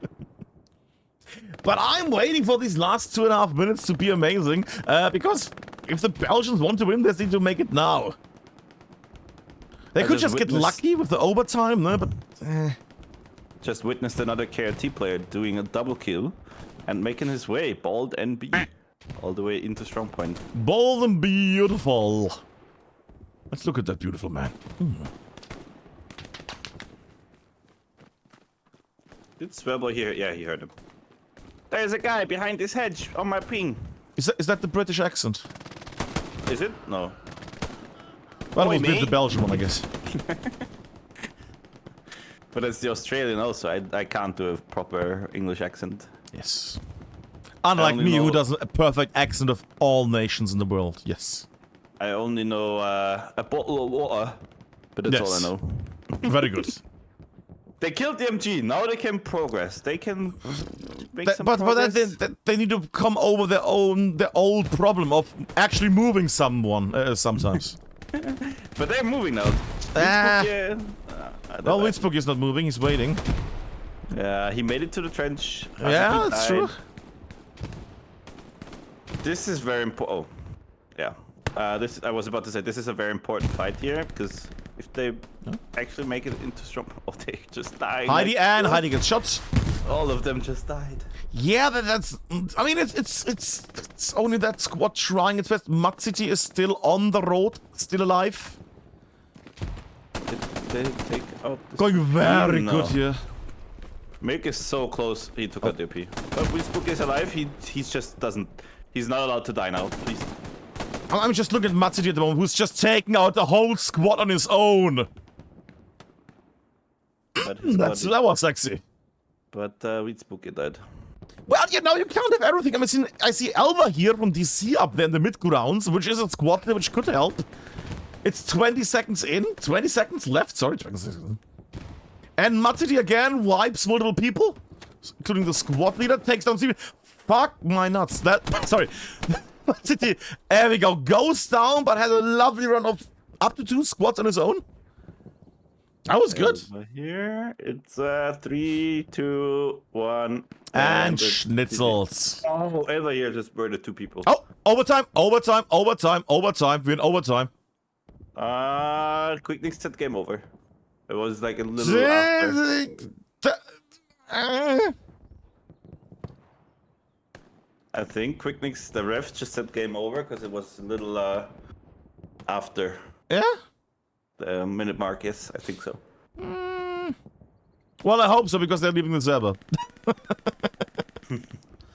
[SPEAKER 1] But I'm waiting for these last 2.5 minutes to be amazing, because if the Belgians want to win, they need to make it now. They
[SPEAKER 2] I
[SPEAKER 1] could just get
[SPEAKER 2] witnessed-
[SPEAKER 1] lucky with the overtime, no? But
[SPEAKER 2] Just witnessed another KRT player doing a double kill and making his way, bald and B, all the way into strong point.
[SPEAKER 1] bold and beautiful. Let's look at that beautiful man.
[SPEAKER 2] Did Swerbo hear? Yeah, he heard him. There's a guy behind this hedge on my ping.
[SPEAKER 1] Is that the British accent?
[SPEAKER 2] Is it? No.
[SPEAKER 1] Well,
[SPEAKER 2] Oi,
[SPEAKER 1] it was
[SPEAKER 2] mate.
[SPEAKER 1] the Belgian one, I guess.
[SPEAKER 2] But it's the Australian also. I can't do a proper English accent.
[SPEAKER 1] Yes. Unlike
[SPEAKER 2] only
[SPEAKER 1] me, who
[SPEAKER 2] know-
[SPEAKER 1] does a perfect accent of all nations in the world. Yes.
[SPEAKER 2] I only know a bottle of water, but that's all I
[SPEAKER 1] Yes.
[SPEAKER 2] know.
[SPEAKER 1] Very good.
[SPEAKER 2] They killed the MG. Now they can progress. They can make some
[SPEAKER 1] But
[SPEAKER 2] progress.
[SPEAKER 1] then they need to come over their old problem of actually moving someone sometimes.
[SPEAKER 2] But they're moving now.
[SPEAKER 1] Ah.
[SPEAKER 2] Yeah. I don't
[SPEAKER 1] Well,
[SPEAKER 2] know.
[SPEAKER 1] Witzburg is not moving. He's waiting.
[SPEAKER 2] Yeah, he made it to the trench.
[SPEAKER 1] Yeah,
[SPEAKER 2] He
[SPEAKER 1] that's
[SPEAKER 2] died.
[SPEAKER 1] true.
[SPEAKER 2] This is very important. Oh, yeah. I was about to say this is a very important fight here because if they actually make it into strong, oh, they just died.
[SPEAKER 1] Heidi and Heidi gets shot.
[SPEAKER 2] All of them just died.
[SPEAKER 1] Yeah, that's. I mean, it's only that squad trying its best. Mud City is still on the road, still alive.
[SPEAKER 2] Did they take out the
[SPEAKER 1] Going very
[SPEAKER 2] No.
[SPEAKER 1] good here.
[SPEAKER 2] Mick is so close. He took out the OP. But Witzburg is alive. He just doesn't. He's not allowed to die now. Please.
[SPEAKER 1] I'm just looking at Mud City at the moment, who's just taking out the whole squad on his own.
[SPEAKER 2] But his body-
[SPEAKER 1] That was sexy.
[SPEAKER 2] But Witzburg died.
[SPEAKER 1] Well, you know, you can't have everything. I see Elva here from DC up there in the mid-grounds, which is a squad which could help. It's 20 seconds in, 20 seconds left. Sorry, 20 seconds. And Mud City again wipes multiple people, including the squad leader, takes down Steven. Fuck my nuts. Sorry. Mud City, there we go. Goes down, but has a lovely run of up to 2 squads on his own. That was good.
[SPEAKER 2] Over here, it's 3, 2, 1.
[SPEAKER 1] And
[SPEAKER 2] the-
[SPEAKER 1] schnitzels.
[SPEAKER 2] Oh, Elva here just murdered 2 people.
[SPEAKER 1] Oh, overtime, overtime, overtime, overtime. We're in overtime.
[SPEAKER 2] Quick Nix said game over. It was like a little after. I think Quick Nix, the ref just said game over because it was a little after
[SPEAKER 1] Yeah?
[SPEAKER 2] the minute mark. Yes, I think so.
[SPEAKER 1] Well, I hope so, because they're leaving the server.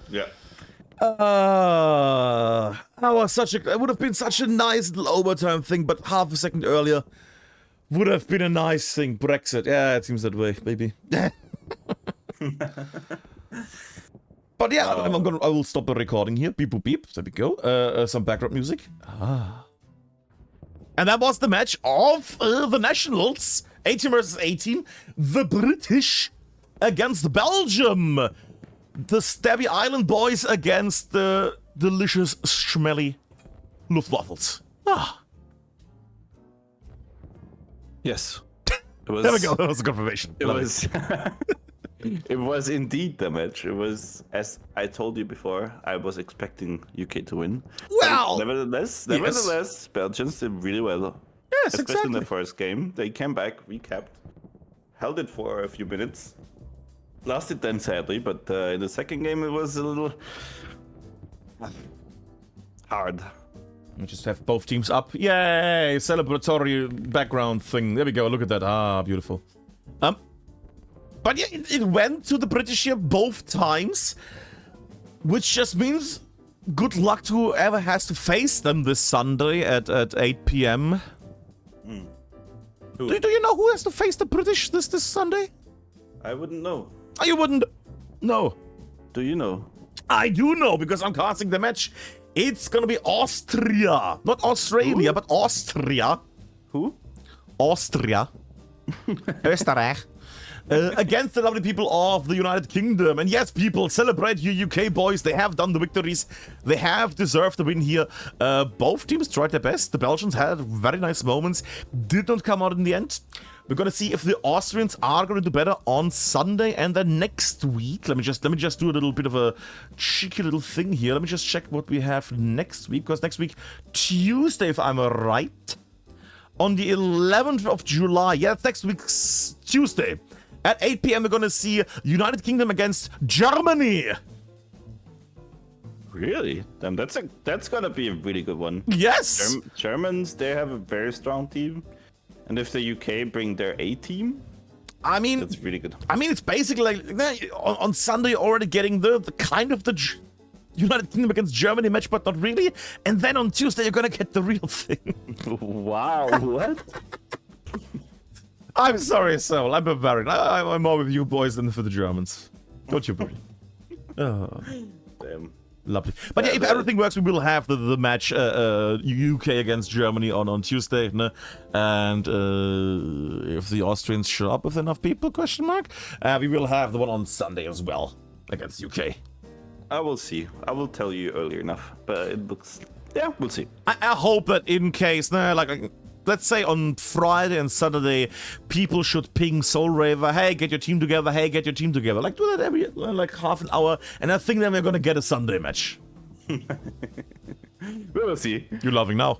[SPEAKER 2] Yeah.
[SPEAKER 1] It would have been such a nice little overtime thing, but half a second earlier would have been a nice thing. Brexit. Yeah, it seems that way, maybe. But yeah, I will stop the recording here. Beep, boop, beep. There we go. Some background music. And that was the match of the Nationals. 18 versus 18. The British against Belgium. The Stabby Island boys against the delicious, schmelly Luftwaffles.
[SPEAKER 2] Yes. It was,
[SPEAKER 1] There we go. That was a confirmation.
[SPEAKER 2] It
[SPEAKER 1] Love
[SPEAKER 2] was. It was indeed the match. It was, as I told you before, I was expecting UK to win.
[SPEAKER 1] Well,
[SPEAKER 2] Nevertheless, Belgians did really well.
[SPEAKER 1] Yes,
[SPEAKER 2] Especially in
[SPEAKER 1] exactly.
[SPEAKER 2] the first game. They came back, recapped, held it for a few minutes. Lasted then, sadly, but in the second game it was a little hard.
[SPEAKER 1] We just have both teams up. Yay! Celebratory background thing. There we go. Look at that. Beautiful. But yeah, it went to the British here both times, which just means good luck to whoever has to face them this Sunday at 8 p.m. Do you know who has to face the British this Sunday?
[SPEAKER 2] I wouldn't know.
[SPEAKER 1] Oh, you wouldn't know.
[SPEAKER 2] Do you know?
[SPEAKER 1] I do know, because I'm casting the match. It's gonna be Austria. Not Australia, but Austria.
[SPEAKER 2] Who?
[SPEAKER 1] Austria. Österreich. Against the lovely people of the United Kingdom. And yes, people, celebrate you UK boys. They have done the victories. They have deserved the win here. Both teams tried their best. The Belgians had very nice moments. Did not come out in the end. We're gonna see if the Austrians are gonna do better on Sunday and then next week. Let me just do a little bit of a cheeky little thing here. Let me just check what we have next week, because next week, Tuesday, if I'm right, on the 11th of July. Yeah, that's next week's Tuesday. At 8 p.m. we're gonna see United Kingdom against Germany.
[SPEAKER 2] Really? Then that's gonna be a really good one.
[SPEAKER 1] Yes.
[SPEAKER 2] Germans, they have a very strong team, and if the UK bring their A team,
[SPEAKER 1] I mean,
[SPEAKER 2] that's really good.
[SPEAKER 1] I mean, it's basically like on Sunday you're already getting the kind of the United Kingdom against Germany match, but not really. And then on Tuesday you're gonna get the real thing.
[SPEAKER 2] Wow, what?
[SPEAKER 1] I'm sorry, Sol. I'm barbarian. I'm more with you boys than for the Germans. Don't you worry. Oh,
[SPEAKER 2] Damn.
[SPEAKER 1] lovely. But yeah, if everything works, we will have the match UK against Germany on Tuesday. No? And if the Austrians show up with enough people, question mark, we will have the one on Sunday as well against UK.
[SPEAKER 2] I will see. I will tell you early enough, but it looks... Yeah, we'll see.
[SPEAKER 1] I hope that in case, like let's say on Friday and Saturday, people should ping Soul Raver, hey, get your team together, hey, get your team together. Like, do that every, like, half an hour, and I think then we're gonna get a Sunday match.
[SPEAKER 2] We will see.
[SPEAKER 1] You're laughing now.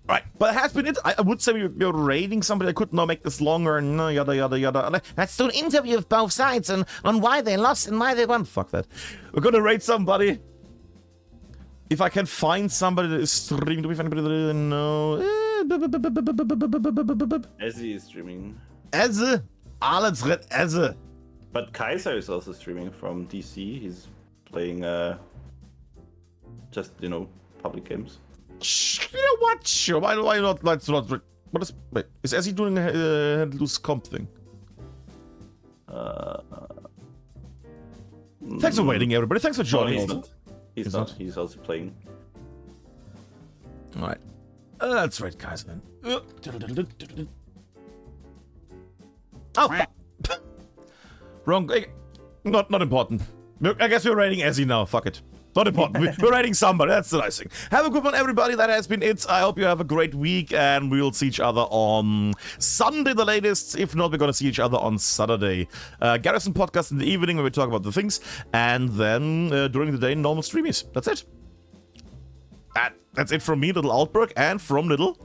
[SPEAKER 1] Right, but it has been it. I would say we're rating somebody. I could not make this longer, and yada, yada, yada. Let's do an interview of both sides and on why they lost and why they won. Fuck that. We're gonna rate somebody. If I can find somebody that is streaming, do we find anybody that no?
[SPEAKER 2] Ezzy is streaming.
[SPEAKER 1] Eze. Let's read Eze.
[SPEAKER 2] But Kaiser is also streaming from DC. He's playing, just, public games.
[SPEAKER 1] You know what? Sure. Why not? Let's not. What is? Wait, is Eze doing a loose comp thing? Thanks for waiting, everybody. Thanks for joining.
[SPEAKER 2] He's not. He's not. He's also playing.
[SPEAKER 1] All right. That's right, guys. Then. Oh, fuck. Wrong. Not important. I guess we're rating Ezzy now. Fuck it. Not important. We're rating somebody. That's the nice thing. Have a good one, everybody. That has been it. I hope you have a great week, and we'll see each other on Sunday, the latest. If not, we're going to see each other on Saturday. Garrison podcast in the evening where we talk about the things, and then during the day, normal streamies. That's it. That's it from me, Little Outbrook, and from Little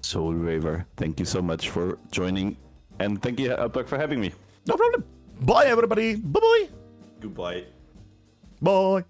[SPEAKER 2] Soul Raver, thank you so much for joining, and thank you, Outbrook, for having me.
[SPEAKER 1] No problem. Bye, everybody. Bye-bye.
[SPEAKER 2] Goodbye.
[SPEAKER 1] Bye.